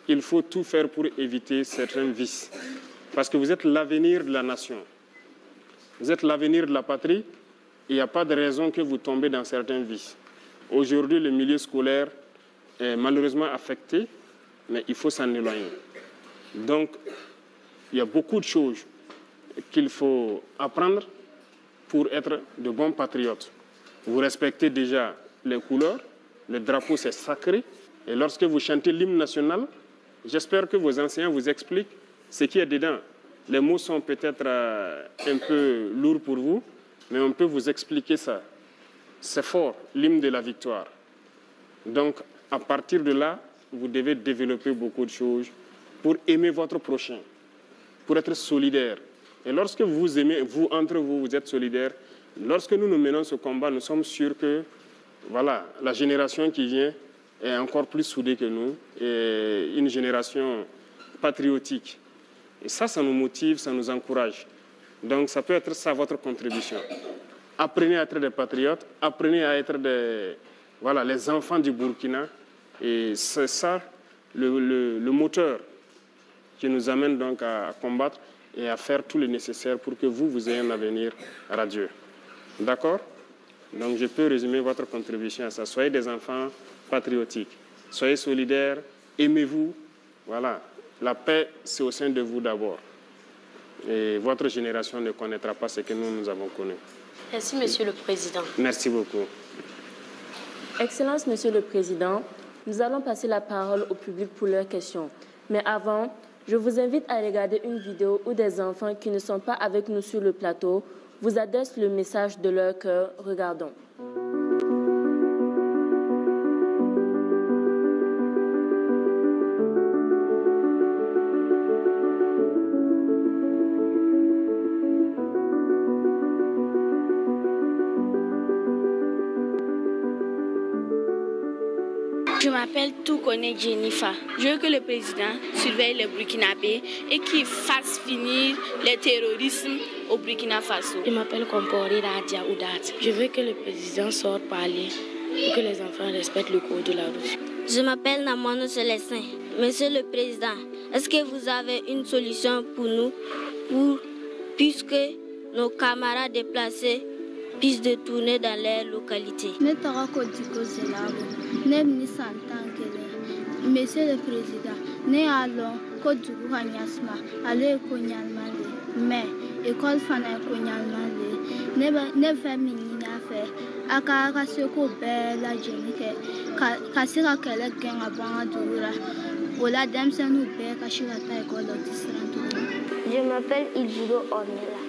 Il faut tout faire pour éviter certains vices. Parce que vous êtes l'avenir de la nation. Vous êtes l'avenir de la patrie. Il n'y a pas de raison que vous tombez dans certains vices. Aujourd'hui, le milieu scolaire est malheureusement affecté, mais il faut s'en éloigner. Donc, il y a beaucoup de choses qu'il faut apprendre pour être de bons patriotes. Vous respectez déjà les couleurs. Le drapeau, c'est sacré. Et lorsque vous chantez l'hymne national, j'espère que vos enseignants vous expliquent ce qu'il y a dedans. Les mots sont peut-être un peu lourds pour vous, mais on peut vous expliquer ça. C'est fort, l'hymne de la victoire. Donc, à partir de là, vous devez développer beaucoup de choses pour aimer votre prochain, pour être solidaire. Et lorsque vous aimez, vous, entre vous, vous êtes solidaires, lorsque nous menons ce combat, nous sommes sûrs que voilà, la génération qui vient est encore plus soudée que nous, et une génération patriotique. Et ça nous motive, ça nous encourage. Donc ça peut être ça votre contribution. Apprenez à être des patriotes, apprenez à être les enfants du Burkina. Et c'est ça le moteur qui nous amène donc à combattre et à faire tout le nécessaire pour que vous ayez un avenir radieux. D'accord? Donc je peux résumer votre contribution à ça. Soyez des enfants patriotiques. Soyez solidaires, aimez-vous. Voilà. La paix, c'est au sein de vous d'abord. Et votre génération ne connaîtra pas ce que nous avons connu. Merci, Monsieur le Président. Merci beaucoup. Excellence, Monsieur le Président, nous allons passer la parole au public pour leurs questions. Mais avant, je vous invite à regarder une vidéo où des enfants qui ne sont pas avec nous sur le plateau vous adressent le message de leur cœur. Regardons. Je m'appelle Toukone Jennifer. Je veux que le président surveille les Burkinabés et qu'il fasse finir le terrorisme au Burkina Faso. Je m'appelle Kompori Radia Oudat. Je veux que le président sorte parler et que les enfants respectent le code de la route. Je m'appelle Namono Célestin. Monsieur le Président, est-ce que vous avez une solution pour nous, puisque nos camarades déplacés puissent détourner dans les localités? Monsieur le Président, nous allons aller mais école fana ne fait aka seko bela jenike kasira kele genga banga dura ola demsenu be kashira ta école d'Israël. Je m'appelle Ilburo Ornella.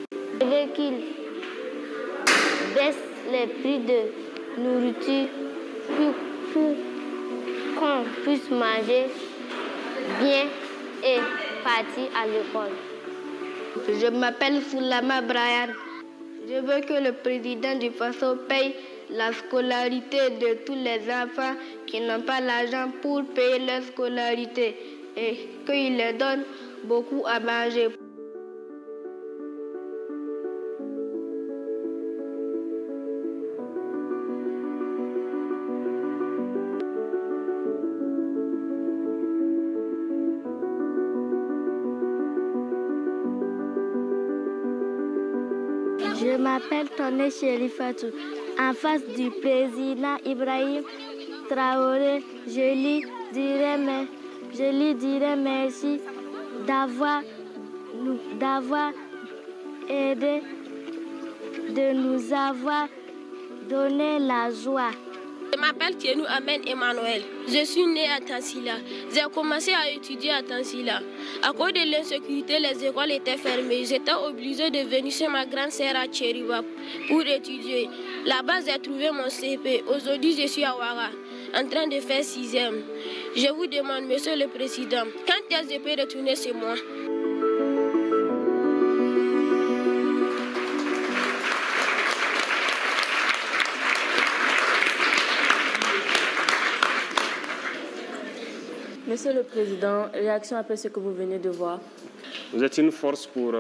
Je veux qu'il baisse les prix de nourriture pour qu'on puisse manger bien et partir à l'école. Je m'appelle Foulama Brian. Je veux que le président du Faso paye la scolarité de tous les enfants qui n'ont pas l'argent pour payer leur scolarité et qu'il leur donne beaucoup à manger. Je m'appelle Toné Chérifatou. En face du président Ibrahim Traoré, je lui dirai merci d'avoir aidé, de nous avoir donné la joie. Je m'appelle Tienou Amen Emmanuel. Je suis né à Tansila. J'ai commencé à étudier à Tansila. À cause de l'insécurité, les écoles étaient fermées. J'étais obligée de venir chez ma grande sœur à Tchériba pour étudier. Là-bas, j'ai trouvé mon CP. Aujourd'hui, je suis à Ouara, en train de faire 6e. Je vous demande, Monsieur le Président, quand est-ce que je peux retourner chez moi? Monsieur le Président, réaction après ce que vous venez de voir. Vous êtes une force pour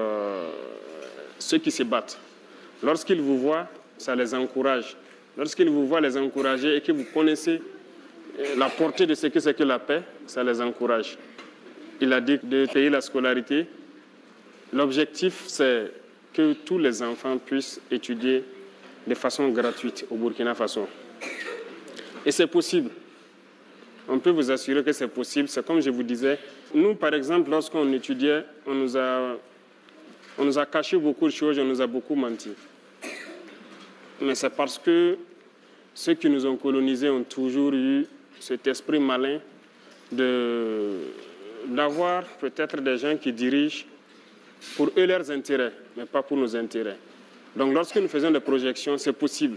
ceux qui se battent. Lorsqu'ils vous voient, ça les encourage. Lorsqu'ils vous voient les encourager et que vous connaissez la portée de ce que c'est que la paix, ça les encourage. Il a dit de payer la scolarité. L'objectif, c'est que tous les enfants puissent étudier de façon gratuite au Burkina Faso. Et c'est possible. On peut vous assurer que c'est possible. C'est comme je vous disais. Nous, par exemple, lorsqu'on étudiait, on nous a caché beaucoup de choses, on nous a beaucoup menti. Mais c'est parce que ceux qui nous ont colonisés ont toujours eu cet esprit malin d'avoir peut-être des gens qui dirigent pour eux leurs intérêts, mais pas pour nos intérêts. Donc lorsque nous faisons des projections, c'est possible.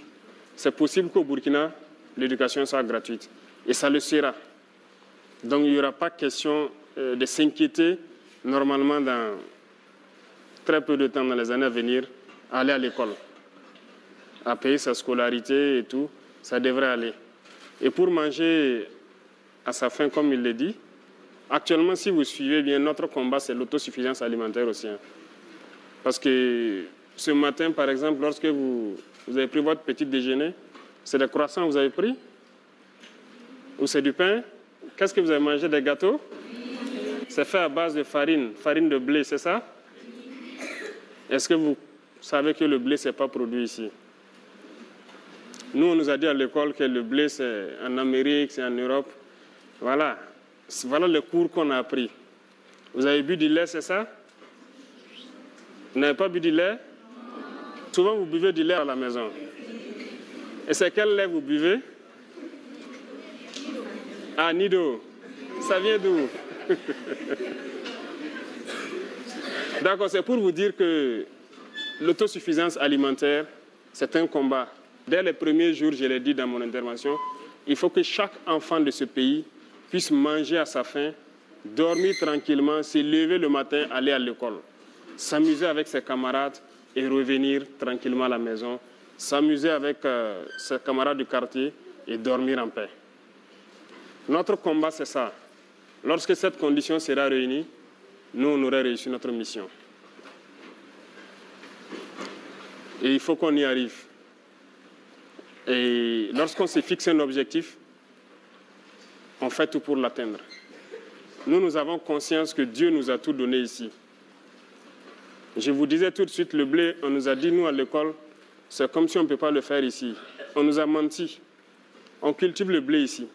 C'est possible qu'au Burkina, l'éducation soit gratuite. Et ça le sera. Donc il n'y aura pas question de s'inquiéter normalement dans très peu de temps, dans les années à venir, à aller à l'école, à payer sa scolarité et tout, ça devrait aller. Et pour manger à sa faim, comme il le dit, actuellement, si vous suivez bien, notre combat, c'est l'autosuffisance alimentaire aussi. Hein. Parce que ce matin, par exemple, lorsque vous avez pris votre petit déjeuner, c'est des croissants que vous avez pris? Ou c'est du pain? Qu'est-ce que vous avez mangé? Des gâteaux? C'est fait à base de farine de blé, c'est ça? Est-ce que vous savez que le blé, ce n'est pas produit ici? Nous, on nous a dit à l'école que le blé, c'est en Amérique, c'est en Europe. Voilà. Voilà le cours qu'on a appris. Vous avez bu du lait, c'est ça? Vous n'avez pas bu du lait? Souvent, vous buvez du lait à la maison. Et c'est quel lait vous buvez? Ah, Nido. Ça vient d'où? D'accord, c'est pour vous dire que l'autosuffisance alimentaire, c'est un combat. Dès les premiers jours, je l'ai dit dans mon intervention, il faut que chaque enfant de ce pays puisse manger à sa faim, dormir tranquillement, se lever le matin, aller à l'école, s'amuser avec ses camarades et revenir tranquillement à la maison, s'amuser avec ses camarades du quartier et dormir en paix. Notre combat, c'est ça. Lorsque cette condition sera réunie, nous, on aurait réussi notre mission. Et il faut qu'on y arrive. Et lorsqu'on se fixe un objectif, on fait tout pour l'atteindre. Nous avons conscience que Dieu nous a tout donné ici. Je vous disais tout de suite, le blé, on nous a dit, nous, à l'école, c'est comme si on ne peut pas le faire ici. On nous a menti. On cultive le blé ici.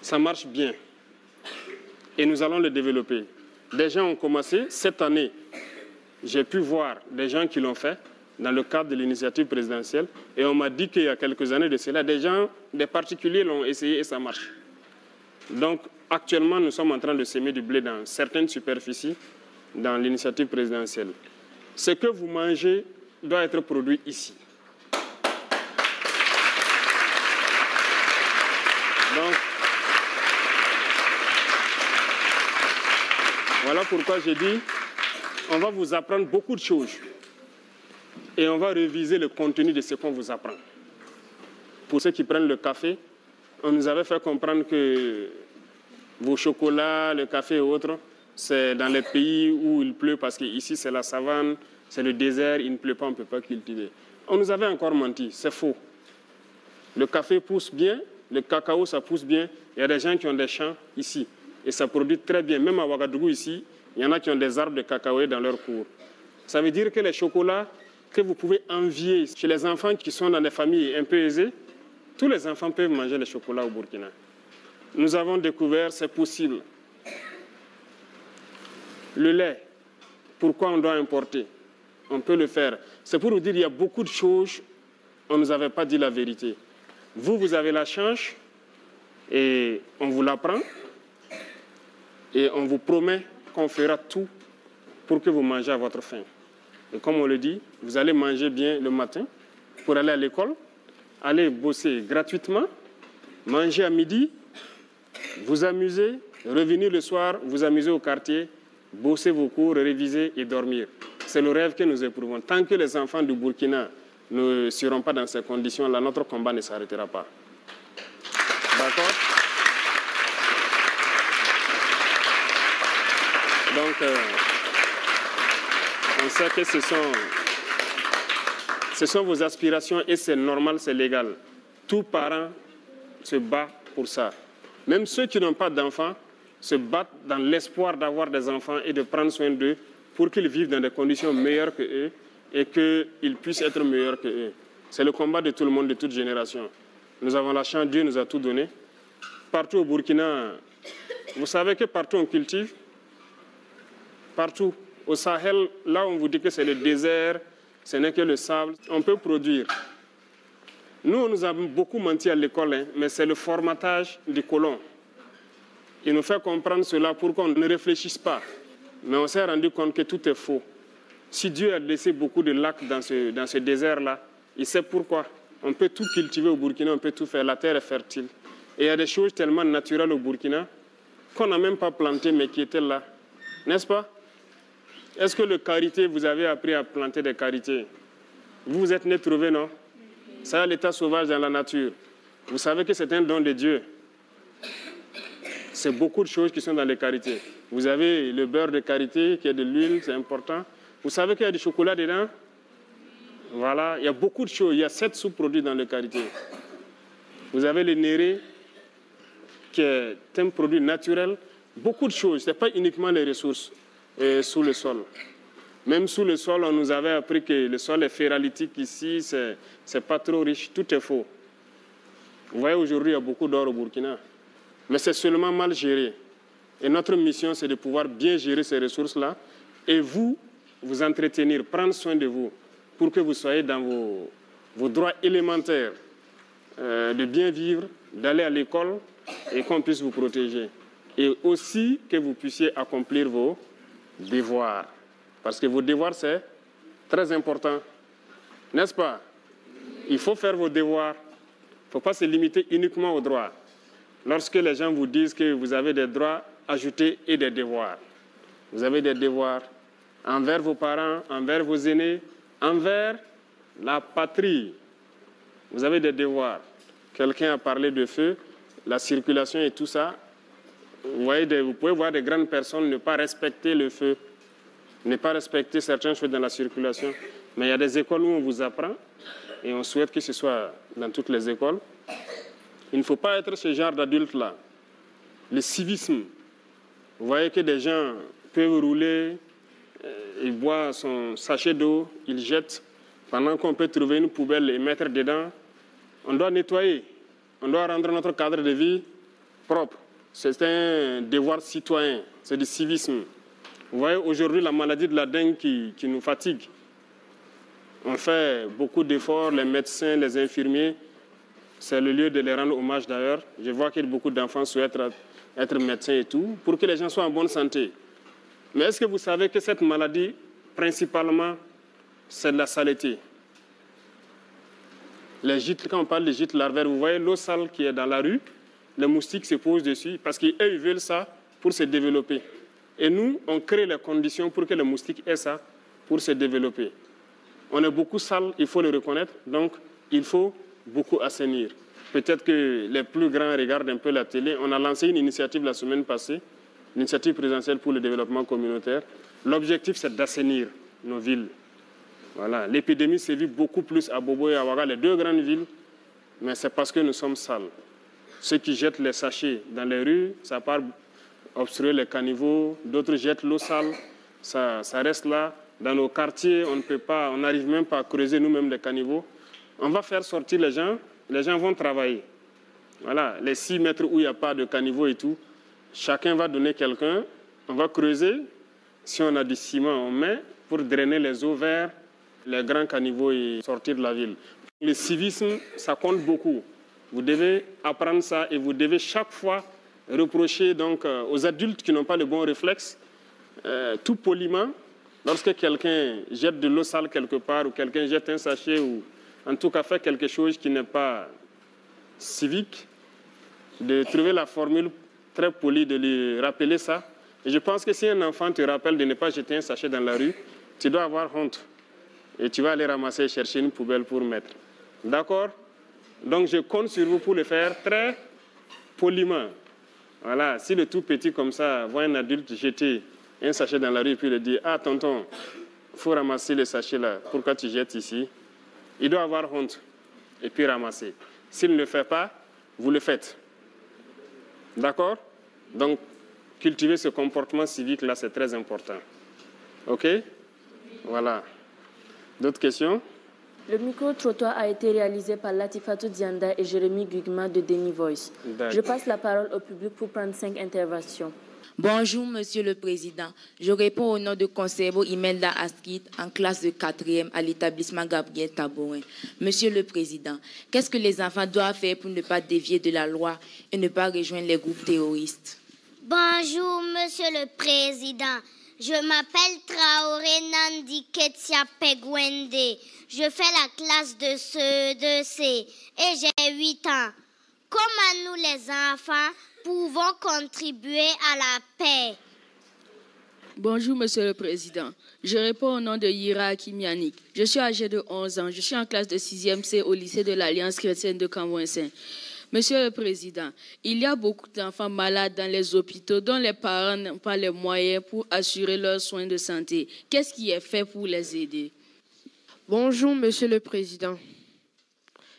Ça marche bien. Et nous allons le développer. Des gens ont commencé. Cette année, j'ai pu voir des gens qui l'ont fait dans le cadre de l'initiative présidentielle. Et on m'a dit qu'il y a quelques années de cela, des particuliers l'ont essayé et ça marche. Donc, actuellement, nous sommes en train de semer du blé dans certaines superficies dans l'initiative présidentielle. Ce que vous mangez doit être produit ici. Donc, voilà pourquoi j'ai dit, on va vous apprendre beaucoup de choses et on va réviser le contenu de ce qu'on vous apprend. Pour ceux qui prennent le café, on nous avait fait comprendre que vos chocolats, le café et autres, c'est dans les pays où il pleut parce qu'ici c'est la savane, c'est le désert, il ne pleut pas, on ne peut pas cultiver. On nous avait encore menti, c'est faux. Le café pousse bien, le cacao ça pousse bien, il y a des gens qui ont des champs ici et ça produit très bien. Même à Ouagadougou ici, il y en a qui ont des arbres de cacao dans leur cours. Ça veut dire que les chocolats que vous pouvez envier chez les enfants qui sont dans des familles un peu aisées, tous les enfants peuvent manger les chocolats au Burkina. Nous avons découvert, c'est possible. Le lait, pourquoi on doit importer? On peut le faire. C'est pour vous dire qu'il y a beaucoup de choses, on ne nous avait pas dit la vérité. Vous, vous avez la chance et on vous l'apprend et on vous promet qu'on fera tout pour que vous mangez à votre faim. Et comme on le dit, vous allez manger bien le matin pour aller à l'école, aller bosser gratuitement, manger à midi, vous amuser, revenir le soir, vous amuser au quartier, bosser vos cours, réviser et dormir. C'est le rêve que nous éprouvons. Tant que les enfants du Burkina ne seront pas dans ces conditions-là, notre combat ne s'arrêtera pas. D'accord? Donc, on sait que ce sont vos aspirations et c'est normal, c'est légal. Tout parent se bat pour ça. Même ceux qui n'ont pas d'enfants se battent dans l'espoir d'avoir des enfants et de prendre soin d'eux pour qu'ils vivent dans des conditions meilleures que eux et qu'ils puissent être meilleurs que eux. C'est le combat de tout le monde, de toute génération. Nous avons la chance, Dieu nous a tout donné. Partout au Burkina, vous savez que partout on cultive. Partout. Au Sahel, là on vous dit que c'est le désert, ce n'est que le sable. On peut produire. Nous, on nous a beaucoup menti à l'école, hein, mais c'est le formatage des colons. Il nous fait comprendre cela pour qu'on ne réfléchisse pas. Mais on s'est rendu compte que tout est faux. Si Dieu a laissé beaucoup de lacs dans ce désert-là, il sait pourquoi. On peut tout cultiver au Burkina, on peut tout faire. La terre est fertile. Et il y a des choses tellement naturelles au Burkina qu'on n'a même pas planté, mais qui étaient là. N'est-ce pas? Est-ce que le karité, vous avez appris à planter des karités? Vous vous êtes né trouvé, non? Ça a l'état sauvage dans la nature. Vous savez que c'est un don de Dieu. C'est beaucoup de choses qui sont dans les karités. Vous avez le beurre de karité, qui est de l'huile, c'est important. Vous savez qu'il y a du chocolat dedans? Voilà, il y a beaucoup de choses. Il y a 7 sous-produits dans le karité. Vous avez le néré, qui est un produit naturel. Beaucoup de choses. Ce n'est pas uniquement les ressources sous le sol. Même sous le sol, on nous avait appris que le sol est ferralitique ici, c'est pas trop riche. Tout est faux. Vous voyez, aujourd'hui, il y a beaucoup d'or au Burkina. Mais c'est seulement mal géré. Et notre mission, c'est de pouvoir bien gérer ces ressources-là et vous entretenir, prendre soin de vous pour que vous soyez dans vos droits élémentaires de bien vivre, d'aller à l'école et qu'on puisse vous protéger. Et aussi que vous puissiez accomplir vos devoirs. Parce que vos devoirs, c'est très important. N'est-ce pas? Il faut faire vos devoirs. Il ne faut pas se limiter uniquement aux droits. Lorsque les gens vous disent que vous avez des droits, ajoutez et des devoirs. Vous avez des devoirs envers vos parents, envers vos aînés, envers la patrie. Vous avez des devoirs. Quelqu'un a parlé de feu. la circulation et tout ça, vous pouvez voir des grandes personnes ne pas respecter le feu, ne pas respecter certaines choses dans la circulation. Mais il y a des écoles où on vous apprend, et on souhaite que ce soit dans toutes les écoles. Il ne faut pas être ce genre d'adulte-là. Le civisme, vous voyez que des gens peuvent rouler, ils boivent son sachet d'eau, ils jettent, pendant qu'on peut trouver une poubelle et mettre dedans. On doit nettoyer, on doit rendre notre cadre de vie propre. C'est un devoir citoyen, c'est du civisme. Vous voyez aujourd'hui la maladie de la dengue qui nous fatigue. On fait beaucoup d'efforts, les médecins, les infirmiers, c'est le lieu de les rendre hommage d'ailleurs. Je vois que beaucoup d'enfants souhaitent être médecins et tout, pour que les gens soient en bonne santé. Mais est-ce que vous savez que cette maladie, principalement, c'est de la saleté? Les gîtes, quand on parle de gîtes larvaires, vous voyez l'eau sale qui est dans la rue, les moustiques se posent dessus parce qu'eux, ils veulent ça pour se développer. Et nous, on crée les conditions pour que les moustiques aient ça pour se développer. On est beaucoup sale, il faut le reconnaître, donc il faut beaucoup assainir. Peut-être que les plus grands regardent un peu la télé. On a lancé une initiative la semaine passée, l'initiative présidentielle pour le développement communautaire. L'objectif, c'est d'assainir nos villes. Voilà. L'épidémie s'est vue beaucoup plus à Bobo et à Ouaga, les deux grandes villes, mais c'est parce que nous sommes sales. Ceux qui jettent les sachets dans les rues, ça part obstruer les caniveaux, d'autres jettent l'eau sale, ça reste là. Dans nos quartiers, on n'arrive même pas à creuser nous-mêmes les caniveaux. On va faire sortir les gens vont travailler. Voilà, les 6 mètres où il n'y a pas de caniveau et tout, chacun va donner quelqu'un, on va creuser, si on a du ciment, on met pour drainer les eaux vers les grands caniveaux et sortir de la ville. Le civisme, ça compte beaucoup. Vous devez apprendre ça et vous devez chaque fois reprocher donc, aux adultes qui n'ont pas le bon réflexe, tout poliment, lorsque quelqu'un jette de l'eau sale quelque part ou quelqu'un jette un sachet ou en tout cas fait quelque chose qui n'est pas civique, de trouver la formule très polie de lui rappeler ça. Et je pense que si un enfant te rappelle de ne pas jeter un sachet dans la rue, tu dois avoir honte. Et tu vas aller ramasser et chercher une poubelle pour mettre. D'accord? Donc je compte sur vous pour le faire très poliment. Voilà, si le tout petit comme ça voit un adulte jeter un sachet dans la rue et puis il dit « Ah tonton, il faut ramasser le sachet là, pourquoi tu jettes ici ?» Il doit avoir honte et puis ramasser. S'il ne le fait pas, vous le faites. D'accord? Donc, cultiver ce comportement civique-là, c'est très important. OK? Voilà. D'autres questions? Le micro-trottoir a été réalisé par Latifatou Dianda et Jérémy Gugma de Deni Voice. Je passe la parole au public pour prendre 5 interventions. Bonjour, Monsieur le Président. Je réponds au nom de Conservo Imelda Askit en classe de 4e à l'établissement Gabriel Tabourin. Monsieur le Président, qu'est-ce que les enfants doivent faire pour ne pas dévier de la loi et ne pas rejoindre les groupes terroristes? Bonjour, Monsieur le Président. Je m'appelle Traoré Nandi Ketia Pegwende. Je fais la classe de CE2C et j'ai 8 ans. Comment nous, les enfants, pouvons contribuer à la paix? Bonjour, Monsieur le Président. Je réponds au nom de Yira Akimianik. Je suis âgé de 11 ans. Je suis en classe de 6e C au lycée de l'Alliance chrétienne de Cambouin-Saint. Monsieur le Président, il y a beaucoup d'enfants malades dans les hôpitaux dont les parents n'ont pas les moyens pour assurer leurs soins de santé. Qu'est-ce qui est fait pour les aider? Bonjour, Monsieur le Président.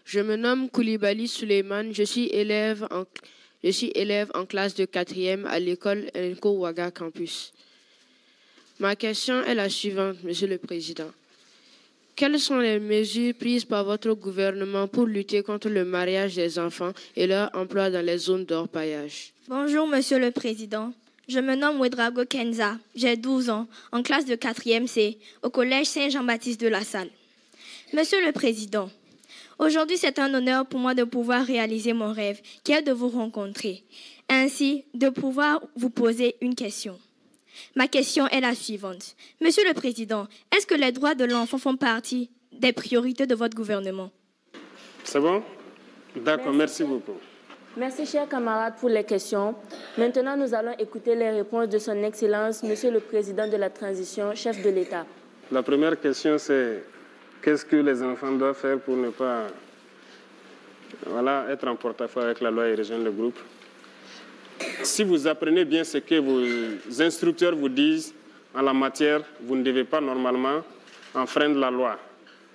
Je me nomme Koulibaly Suleiman. Je suis élève en classe de 4e à l'école Enko Ouaga Campus. Ma question est la suivante, Monsieur le Président. Quelles sont les mesures prises par votre gouvernement pour lutter contre le mariage des enfants et leur emploi dans les zones d'orpaillage? Bonjour, Monsieur le Président. Je me nomme Ouedrago Kenza. J'ai 12 ans, en classe de 4e C, au collège Saint-Jean-Baptiste de la Salle. Monsieur le Président, aujourd'hui, c'est un honneur pour moi de pouvoir réaliser mon rêve, qui est de vous rencontrer, ainsi de pouvoir vous poser une question. Ma question est la suivante. Monsieur le Président, est-ce que les droits de l'enfant font partie des priorités de votre gouvernement? C'est bon? D'accord, merci beaucoup. Merci, chers camarades, pour les questions. Maintenant, nous allons écouter les réponses de son Excellence, Monsieur le Président de la Transition, chef de l'État. La première question, c'est qu'est-ce que les enfants doivent faire pour ne pas Voilà, être en porte-à-faux avec la loi et rejoindre le groupe. Si vous apprenez bien ce que vos instructeurs vous disent en la matière, vous ne devez pas normalement enfreindre la loi.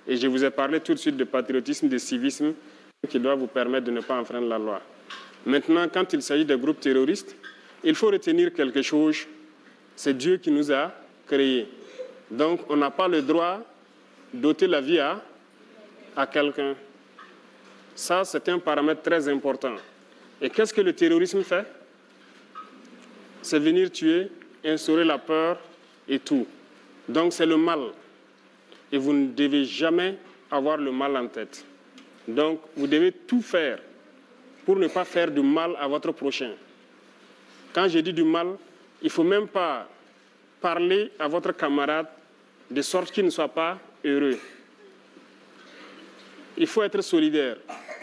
Et je vous ai parlé tout de suite de patriotisme, de civisme, qui doit vous permettre de ne pas enfreindre la loi. Maintenant, quand il s'agit des groupes terroristes, il faut retenir quelque chose. C'est Dieu qui nous a créés. Donc, on n'a pas le droit d'ôter la vie à quelqu'un. Ça, c'est un paramètre très important. Et qu'est-ce que le terrorisme fait? C'est venir tuer, instaurer la peur et tout. Donc, c'est le mal. Et vous ne devez jamais avoir le mal en tête. Donc, vous devez tout faire pour ne pas faire du mal à votre prochain. Quand je dis du mal, il ne faut même pas parler à votre camarade de sorte qu'il ne soit pas heureux. Il faut être solidaire.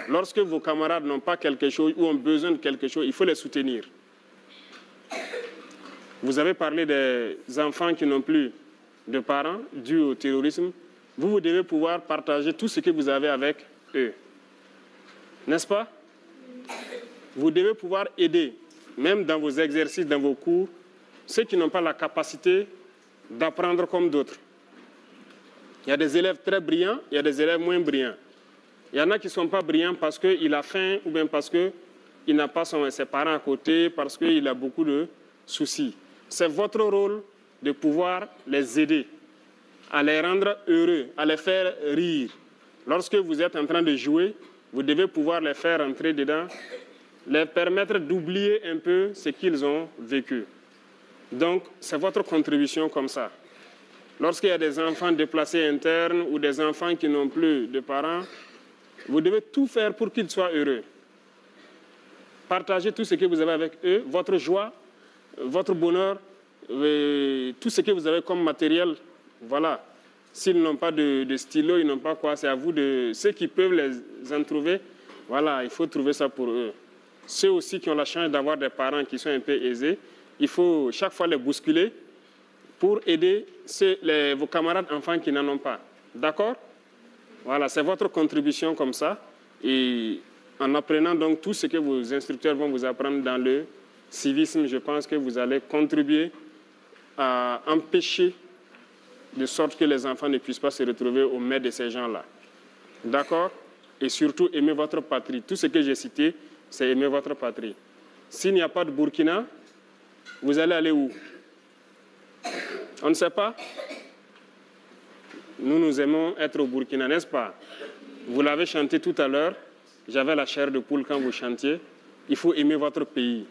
Lorsque vos camarades n'ont pas quelque chose ou ont besoin de quelque chose, il faut les soutenir. Vous avez parlé des enfants qui n'ont plus de parents dû au terrorisme. Vous devez pouvoir partager tout ce que vous avez avec eux. N'est-ce pas? Vous devez pouvoir aider, même dans vos exercices, dans vos cours, ceux qui n'ont pas la capacité d'apprendre comme d'autres. Il y a des élèves très brillants, il y a des élèves moins brillants. Il y en a qui ne sont pas brillants parce qu'il a faim ou bien parce qu'il n'a pas ses parents à côté, parce qu'il a beaucoup de soucis. C'est votre rôle de pouvoir les aider, à les rendre heureux, à les faire rire. Lorsque vous êtes en train de jouer, vous devez pouvoir les faire entrer dedans, les permettre d'oublier un peu ce qu'ils ont vécu. Donc, c'est votre contribution comme ça. Lorsqu'il y a des enfants déplacés internes ou des enfants qui n'ont plus de parents, vous devez tout faire pour qu'ils soient heureux. Partagez tout ce que vous avez avec eux, votre joie, votre bonheur, tout ce que vous avez comme matériel. Voilà. S'ils n'ont pas de stylo, ils n'ont pas quoi, c'est à vous de... Ceux qui peuvent les en trouver, voilà, il faut trouver ça pour eux. Ceux aussi qui ont la chance d'avoir des parents qui sont un peu aisés, il faut chaque fois les bousculer pour aider vos camarades enfants qui n'en ont pas. D'accord? Voilà, c'est votre contribution comme ça. Et en apprenant donc tout ce que vos instructeurs vont vous apprendre dans le civisme, je pense que vous allez contribuer à empêcher de sorte que les enfants ne puissent pas se retrouver au maître de ces gens-là. D'accord? Et surtout, aimer votre patrie. Tout ce que j'ai cité, c'est aimer votre patrie. S'il n'y a pas de Burkina, vous allez aller où? On ne sait pas. Nous aimons être au Burkina, n'est-ce pas? Vous l'avez chanté tout à l'heure. J'avais la chair de poule quand vous chantiez. Il faut aimer votre pays.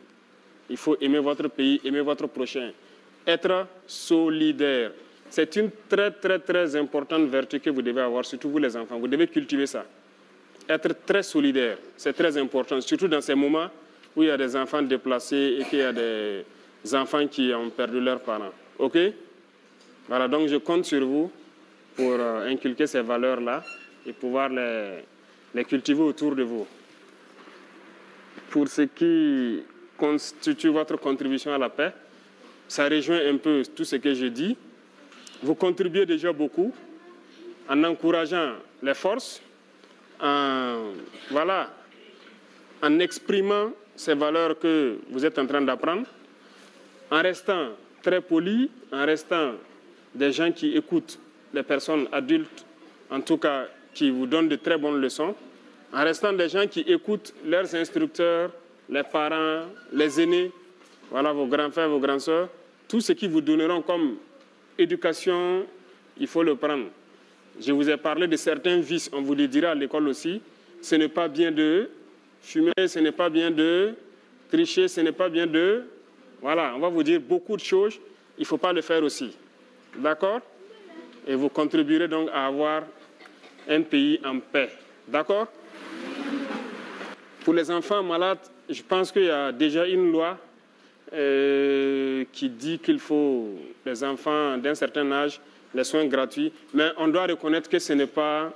Il faut aimer votre pays, aimer votre prochain. Être solidaire. C'est une très, très, très importante vertu que vous devez avoir, surtout vous les enfants. Vous devez cultiver ça. Être très solidaire, c'est très important, surtout dans ces moments où il y a des enfants déplacés et qu'il y a des enfants qui ont perdu leurs parents. OK? Voilà, donc je compte sur vous pour inculquer ces valeurs-là et pouvoir les cultiver autour de vous. Pour ce qui constitue votre contribution à la paix, ça rejoint un peu tout ce que je dis. Vous contribuez déjà beaucoup en encourageant les forces, en exprimant ces valeurs que vous êtes en train d'apprendre, en restant très poli, en restant des gens qui écoutent les personnes adultes, en tout cas qui vous donnent de très bonnes leçons, en restant des gens qui écoutent leurs instructeurs, les parents, les aînés, voilà, vos grands frères, vos grandes sœurs, tout ce qu'ils vous donneront comme éducation, il faut le prendre. Je vous ai parlé de certains vices, on vous le dira à l'école aussi. Ce n'est pas bien de fumer, ce n'est pas bien de tricher, ce n'est pas bien de... Voilà, on va vous dire beaucoup de choses, il ne faut pas le faire aussi. D'accord? Et vous contribuerez donc à avoir un pays en paix. D'accord? Pour les enfants malades, je pense qu'il y a déjà une loi qui dit qu'il faut, les enfants d'un certain âge, les soins gratuits, mais on doit reconnaître que ce n'est pas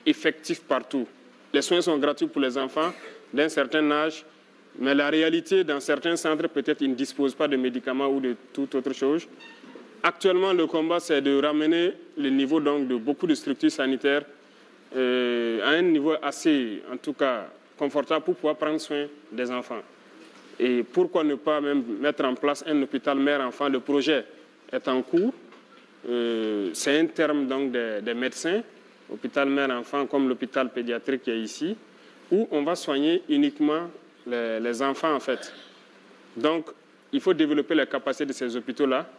effectif partout. Les soins sont gratuits pour les enfants d'un certain âge, mais la réalité, dans certains centres, peut-être ils ne disposent pas de médicaments ou de toute autre chose. Actuellement, le combat, c'est de ramener le niveau donc, de beaucoup de structures sanitaires à un niveau assez, en tout cas, confortable pour pouvoir prendre soin des enfants. Et pourquoi ne pas même mettre en place un hôpital mère-enfant? Le projet est en cours. C'est un terme donc des médecins, hôpital mère-enfant comme l'hôpital pédiatrique qui est ici, où on va soigner uniquement les enfants en fait. Donc, il faut développer les capacités de ces hôpitaux-là.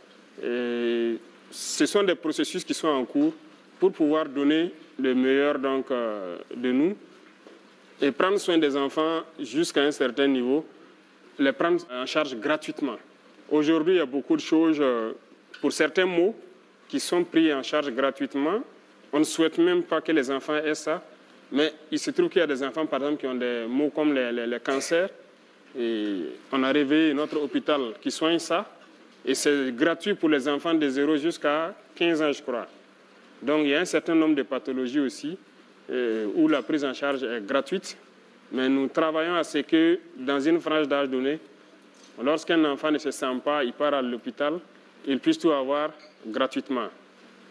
Ce sont des processus qui sont en cours pour pouvoir donner le meilleur donc, de nous et prendre soin des enfants jusqu'à un certain niveau, les prendre en charge gratuitement. Aujourd'hui, il y a beaucoup de choses, pour certains maux, qui sont pris en charge gratuitement. On ne souhaite même pas que les enfants aient ça, mais il se trouve qu'il y a des enfants, par exemple, qui ont des maux comme les cancers. Et on a réveillé notre hôpital qui soigne ça. Et c'est gratuit pour les enfants de 0 jusqu'à 15 ans, je crois. Donc il y a un certain nombre de pathologies aussi où la prise en charge est gratuite. Mais nous travaillons à ce que dans une frange d'âge donnée, lorsqu'un enfant ne se sent pas, il part à l'hôpital, il puisse tout avoir gratuitement.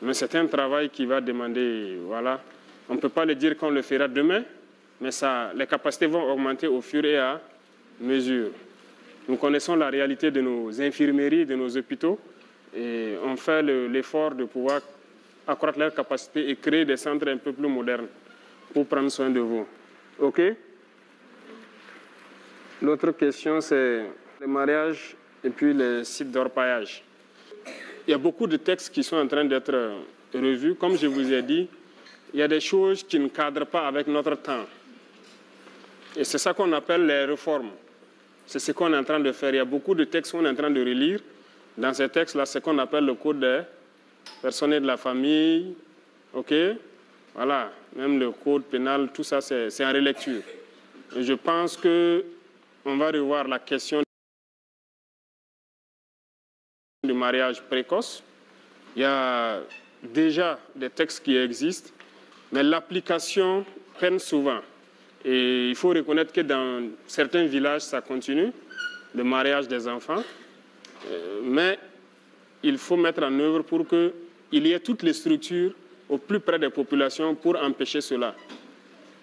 Mais c'est un travail qui va demander, voilà, on ne peut pas le dire qu'on le fera demain, mais ça, les capacités vont augmenter au fur et à mesure. Nous connaissons la réalité de nos infirmeries, de nos hôpitaux, et on fait l'effort de pouvoir accroître leurs capacités et créer des centres un peu plus modernes pour prendre soin de vous. OK? L'autre question, c'est le mariage et puis les sites d'orpaillage. Il y a beaucoup de textes qui sont en train d'être revus. Comme je vous ai dit, il y a des choses qui ne cadrent pas avec notre temps. Et c'est ça qu'on appelle les réformes. C'est ce qu'on est en train de faire. Il y a beaucoup de textes qu'on est en train de relire. Dans ces textes-là, c'est ce qu'on appelle le code des personnes de la famille. OK? Voilà. Même le code pénal, tout ça, c'est en relecture. Et je pense qu'on va revoir la question du mariage précoce. Il y a déjà des textes qui existent, mais l'application peine souvent. Et il faut reconnaître que dans certains villages, ça continue, le mariage des enfants. Mais il faut mettre en œuvre pour qu'il y ait toutes les structures au plus près des populations pour empêcher cela.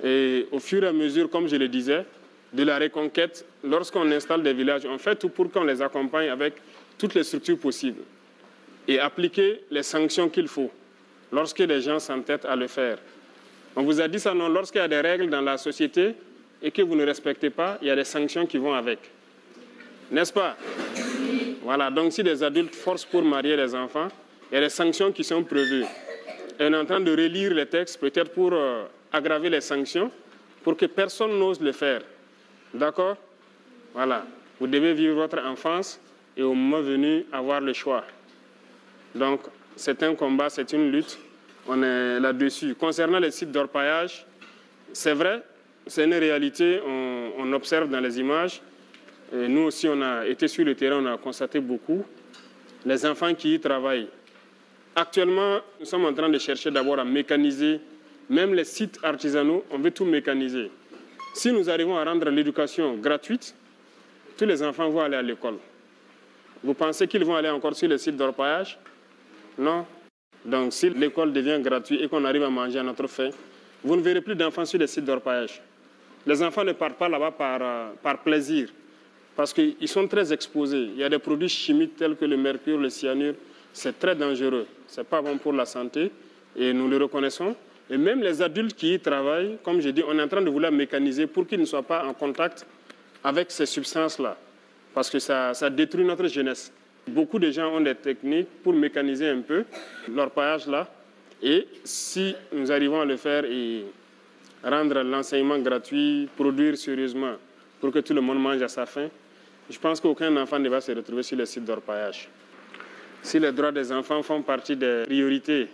Et au fur et à mesure, comme je le disais, de la reconquête, lorsqu'on installe des villages, on fait tout pour qu'on les accompagne avec toutes les structures possibles et appliquer les sanctions qu'il faut lorsque les gens s'entêtent à le faire. On vous a dit ça, non? Lorsqu'il y a des règles dans la société et que vous ne respectez pas, il y a des sanctions qui vont avec. N'est-ce pas? Voilà, donc si des adultes forcent pour marier les enfants, il y a des sanctions qui sont prévues. Et on est en train de relire les textes, peut-être pour aggraver les sanctions, pour que personne n'ose le faire. D'accord? Voilà. Vous devez vivre votre enfance et au moment venu, avoir le choix. Donc, c'est un combat, c'est une lutte. On est là-dessus. Concernant les sites d'orpaillage, c'est vrai, c'est une réalité, on observe dans les images. Et nous aussi, on a été sur le terrain, on a constaté beaucoup. Les enfants qui y travaillent. Actuellement, nous sommes en train de chercher d'abord à mécaniser, même les sites artisanaux, on veut tout mécaniser. Si nous arrivons à rendre l'éducation gratuite, tous les enfants vont aller à l'école. Vous pensez qu'ils vont aller encore sur les sites d'orpaillage? Non. Donc, si l'école devient gratuite et qu'on arrive à manger à notre faim, vous ne verrez plus d'enfants sur les sites d'orpaillage. Les enfants ne partent pas là-bas par plaisir, parce qu'ils sont très exposés. Il y a des produits chimiques tels que le mercure, le cyanure. C'est très dangereux. Ce n'est pas bon pour la santé et nous le reconnaissons. Et même les adultes qui y travaillent, comme j'ai dit, on est en train de vouloir mécaniser pour qu'ils ne soient pas en contact avec ces substances-là, parce que ça détruit notre jeunesse. Beaucoup de gens ont des techniques pour mécaniser un peu l'orpaillage là. Et si nous arrivons à le faire et rendre l'enseignement gratuit, produire sérieusement pour que tout le monde mange à sa faim, je pense qu'aucun enfant ne va se retrouver sur les sites d'orpaillage. Si les droits des enfants font partie des priorités,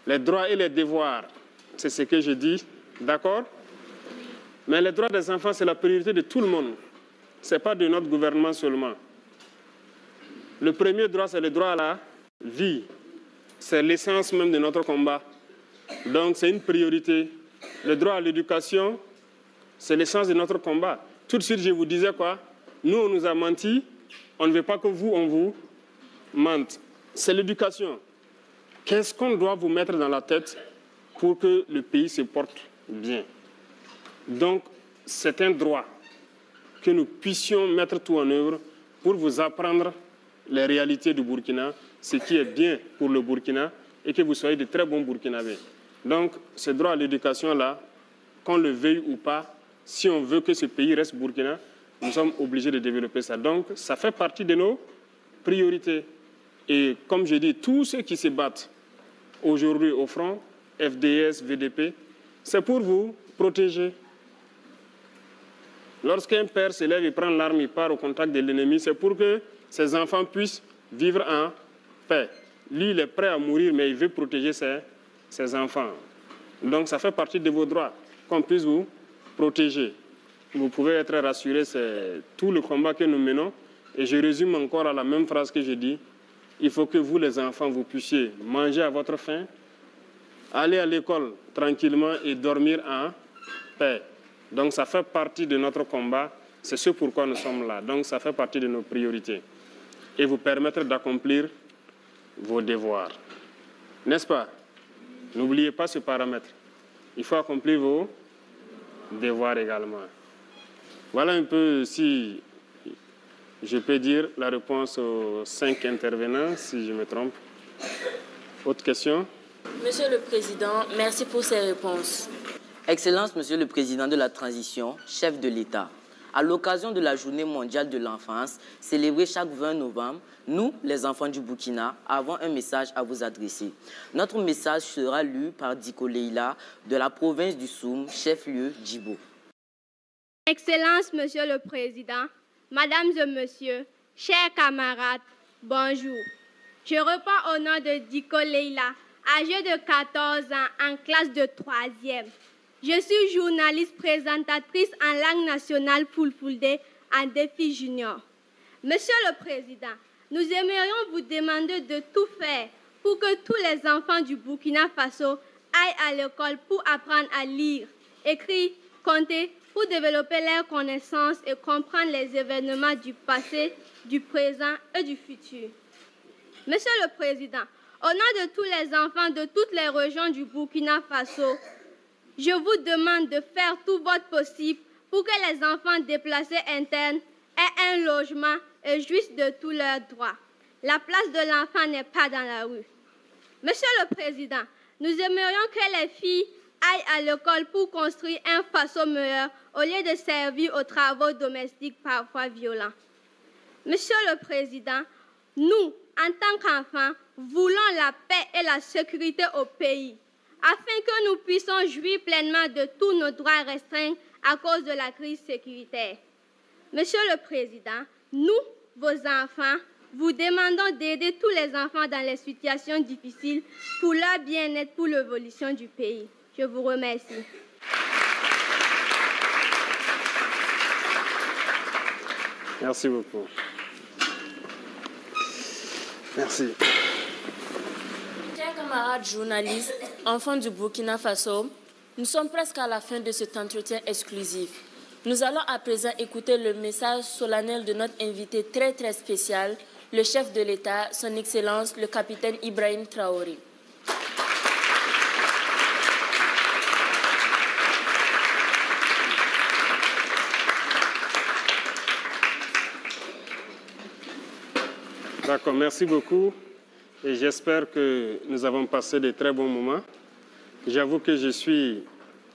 les droits et les devoirs, c'est ce que je dis, d'accord? Mais les droits des enfants, c'est la priorité de tout le monde. Ce n'est pas de notre gouvernement seulement. Le premier droit, c'est le droit à la vie. C'est l'essence même de notre combat. Donc, c'est une priorité. Le droit à l'éducation, c'est l'essence de notre combat. Tout de suite, je vous disais quoi? Nous, on nous a menti. On ne veut pas que vous, on vous mente. C'est l'éducation. Qu'est-ce qu'on doit vous mettre dans la tête pour que le pays se porte bien? Donc, c'est un droit que nous puissions mettre tout en œuvre pour vous apprendre les réalités du Burkina, ce qui est bien pour le Burkina, et que vous soyez de très bons Burkinabés. Donc, ce droit à l'éducation-là, qu'on le veuille ou pas, si on veut que ce pays reste Burkina, nous sommes obligés de développer ça. Donc, ça fait partie de nos priorités. Et comme je dis, tous ceux qui se battent aujourd'hui au front, FDS, VDP, c'est pour vous protéger. Lorsqu'un père se lève et prend l'arme, il part au contact de l'ennemi, c'est pour que ses enfants puissent vivre en paix. Lui, il est prêt à mourir, mais il veut protéger ses enfants. Donc, ça fait partie de vos droits, qu'on puisse vous protéger. Vous pouvez être rassurés, c'est tout le combat que nous menons. Et je résume encore à la même phrase que j'ai dit. Il faut que vous, les enfants, vous puissiez manger à votre faim, aller à l'école tranquillement et dormir en paix. Donc, ça fait partie de notre combat. C'est ce pourquoi nous sommes là. Donc, ça fait partie de nos priorités. Et vous permettre d'accomplir vos devoirs. N'est-ce pas? N'oubliez pas ce paramètre. Il faut accomplir vos devoirs également. Voilà un peu, si je peux dire, la réponse aux 5 intervenants, si je me trompe. Autre question? Monsieur le Président, merci pour ces réponses. Excellence, Monsieur le Président de la Transition, chef de l'État. À l'occasion de la Journée mondiale de l'enfance, célébrée chaque 20 novembre, nous, les enfants du Burkina, avons un message à vous adresser. Notre message sera lu par Diko Leila de la province du Soum, chef-lieu Djibo. Excellence, Monsieur le Président, Mesdames et Messieurs, chers camarades, bonjour. Je reprends au nom de Diko Leila, âgée de 14 ans, en classe de 3e. Je suis journaliste présentatrice en langue nationale Fulfulde en défi junior. Monsieur le Président, nous aimerions vous demander de tout faire pour que tous les enfants du Burkina Faso aillent à l'école pour apprendre à lire, écrire, compter, pour développer leurs connaissances et comprendre les événements du passé, du présent et du futur. Monsieur le Président, au nom de tous les enfants de toutes les régions du Burkina Faso, je vous demande de faire tout votre possible pour que les enfants déplacés internes aient un logement et jouissent de tous leurs droits. La place de l'enfant n'est pas dans la rue. Monsieur le Président, nous aimerions que les filles aillent à l'école pour construire un Faso meilleur au lieu de servir aux travaux domestiques parfois violents. Monsieur le Président, nous, en tant qu'enfants, voulons la paix et la sécurité au pays, afin que nous puissions jouir pleinement de tous nos droits restreints à cause de la crise sécuritaire. Monsieur le Président, nous, vos enfants, vous demandons d'aider tous les enfants dans les situations difficiles pour leur bien-être, pour l'évolution du pays. Je vous remercie. Merci beaucoup. Merci. Chers camarades journalistes, enfants du Burkina Faso, nous sommes presque à la fin de cet entretien exclusif. Nous allons à présent écouter le message solennel de notre invité très spécial, le chef de l'État, son Excellence, le capitaine Ibrahim Traoré. D'accord, merci beaucoup. Et j'espère que nous avons passé de très bons moments. J'avoue que je suis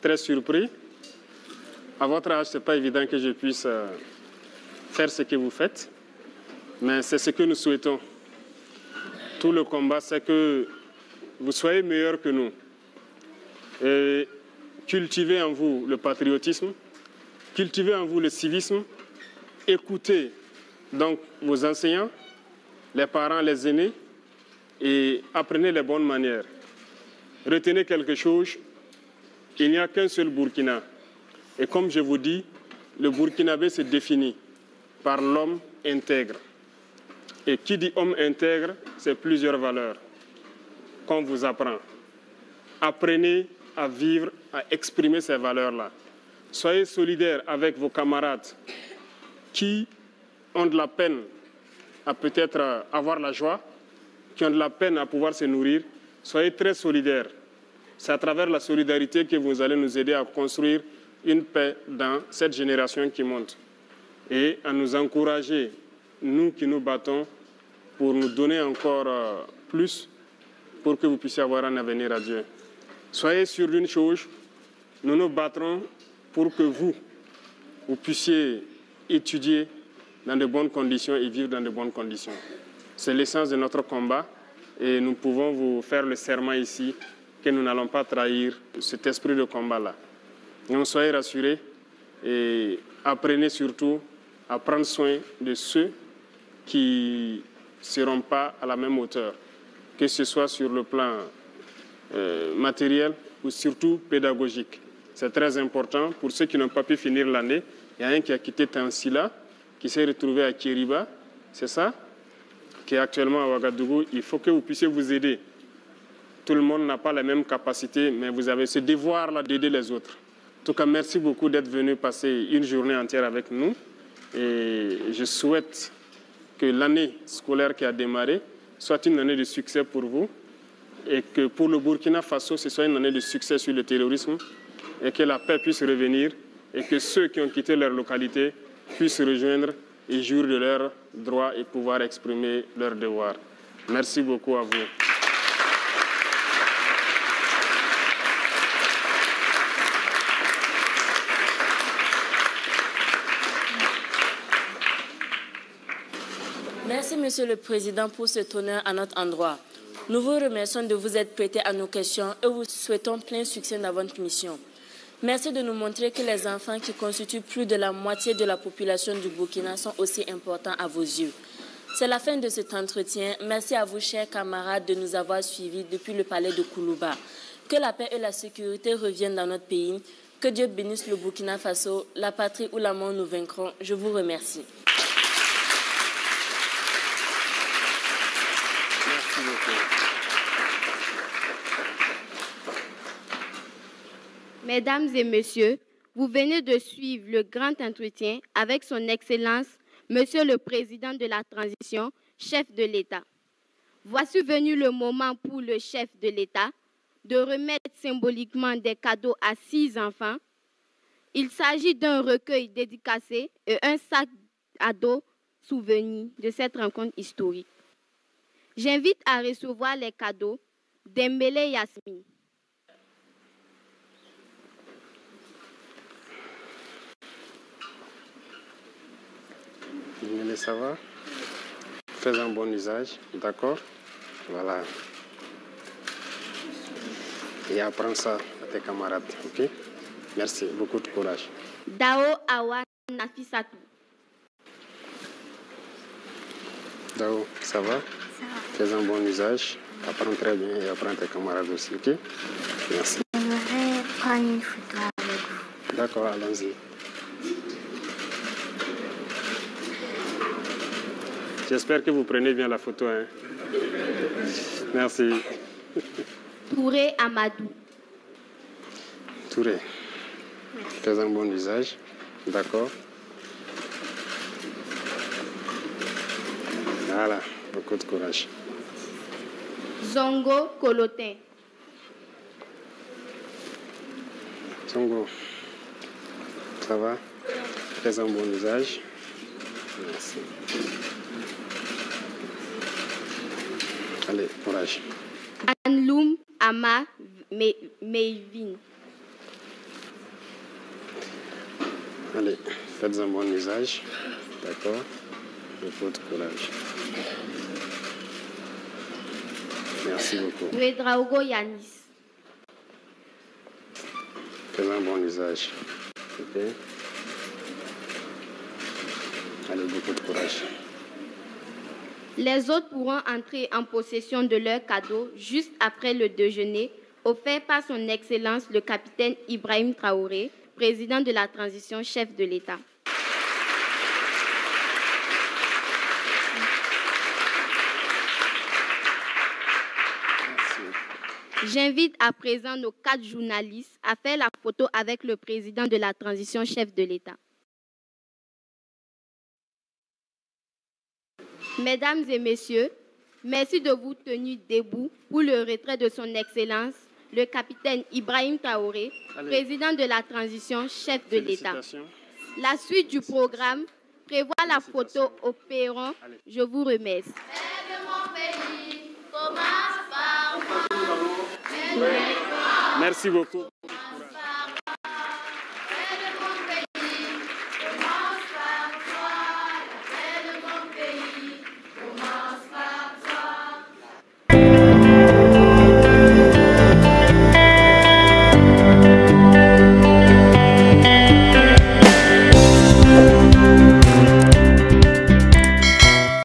très surpris. À votre âge, ce n'est pas évident que je puisse faire ce que vous faites. Mais c'est ce que nous souhaitons. Tout le combat, c'est que vous soyez meilleurs que nous. Et cultivez en vous le patriotisme, cultivez en vous le civisme, écoutez donc vos enseignants, les parents, les aînés, et apprenez les bonnes manières. Retenez quelque chose, il n'y a qu'un seul Burkina. Et comme je vous dis, le Burkinabé se définit par l'homme intègre. Et qui dit homme intègre, c'est plusieurs valeurs qu'on vous apprend. Apprenez à vivre, à exprimer ces valeurs-là. Soyez solidaires avec vos camarades qui ont de la peine à peut-être avoir la joie, qui ont de la peine à pouvoir se nourrir. Soyez très solidaires. C'est à travers la solidarité que vous allez nous aider à construire une paix dans cette génération qui monte et à nous encourager, nous qui nous battons, pour nous donner encore plus pour que vous puissiez avoir un avenir à Dieu. Soyez sûrs d'une chose, nous nous battrons pour que vous puissiez étudier dans de bonnes conditions et vivre dans de bonnes conditions. C'est l'essence de notre combat et nous pouvons vous faire le serment ici que nous n'allons pas trahir cet esprit de combat-là. Donc soyez rassurés et apprenez surtout à prendre soin de ceux qui ne seront pas à la même hauteur, que ce soit sur le plan matériel ou surtout pédagogique. C'est très important pour ceux qui n'ont pas pu finir l'année. Il y a un qui a quitté Tansila, qui s'est retrouvé à Kiriba, c'est ça, qui est actuellement à Ouagadougou. Il faut que vous puissiez vous aider. Tout le monde n'a pas la même capacité, mais vous avez ce devoir-là d'aider les autres. En tout cas, merci beaucoup d'être venu passer une journée entière avec nous. Et je souhaite que l'année scolaire qui a démarré soit une année de succès pour vous et que pour le Burkina Faso, ce soit une année de succès sur le terrorisme et que la paix puisse revenir et que ceux qui ont quitté leur localité puissent se rejoindre et jouir de leurs droits et pouvoir exprimer leurs devoirs. Merci beaucoup à vous. Merci, Monsieur le Président, pour cet honneur à notre endroit. Nous vous remercions de vous être prêtés à nos questions et vous souhaitons plein succès dans votre mission. Merci de nous montrer que les enfants qui constituent plus de la moitié de la population du Burkina sont aussi importants à vos yeux. C'est la fin de cet entretien. Merci à vous, chers camarades, de nous avoir suivis depuis le palais de Koulouba. Que la paix et la sécurité reviennent dans notre pays. Que Dieu bénisse le Burkina Faso, la patrie où la mort nous vaincront. Je vous remercie. Merci beaucoup. Mesdames et messieurs, vous venez de suivre le grand entretien avec son Excellence, Monsieur le Président de la Transition, chef de l'État. Voici venu le moment pour le chef de l'État de remettre symboliquement des cadeaux à 6 enfants. Il s'agit d'un recueil dédicacé et un sac à dos souvenir de cette rencontre historique. J'invite à recevoir les cadeaux Dembélé Yasmine. Dembélé, ça va? Fais un bon usage, d'accord? Voilà. Et apprends ça à tes camarades, ok? Merci, beaucoup de courage. Dao Awa Nafisatou. Dao, ça va? Fais un bon usage, apprends très bien et apprends tes camarades aussi, ok? Merci. J'aimerais prendre une photo avec vous. D'accord, allons-y. J'espère que vous prenez bien la photo, hein? Merci. Touré Amadou. Touré, fais un bon usage, d'accord? Voilà, beaucoup de courage. Zongo Colotin. Zongo, ça va? Fais un bon usage. Merci. Allez, courage. Anloum Ama Meivin. Allez, faites un bon usage. D'accord? Beaucoup de courage. Merci beaucoup. Ouedraogo Yanis. Faites un bon usage. Ok? Allez, beaucoup de courage. Les autres pourront entrer en possession de leurs cadeaux juste après le déjeuner offert par son Excellence le capitaine Ibrahim Traoré, président de la transition, chef de l'État. J'invite à présent nos 4 journalistes à faire la photo avec le président de la transition, chef de l'État. Mesdames et messieurs, merci de vous tenir debout pour le retrait de son Excellence, le capitaine Ibrahim Traoré, président de la transition, chef de l'État. La suite du programme prévoit la photo au perron. Je vous remercie. Merci beaucoup.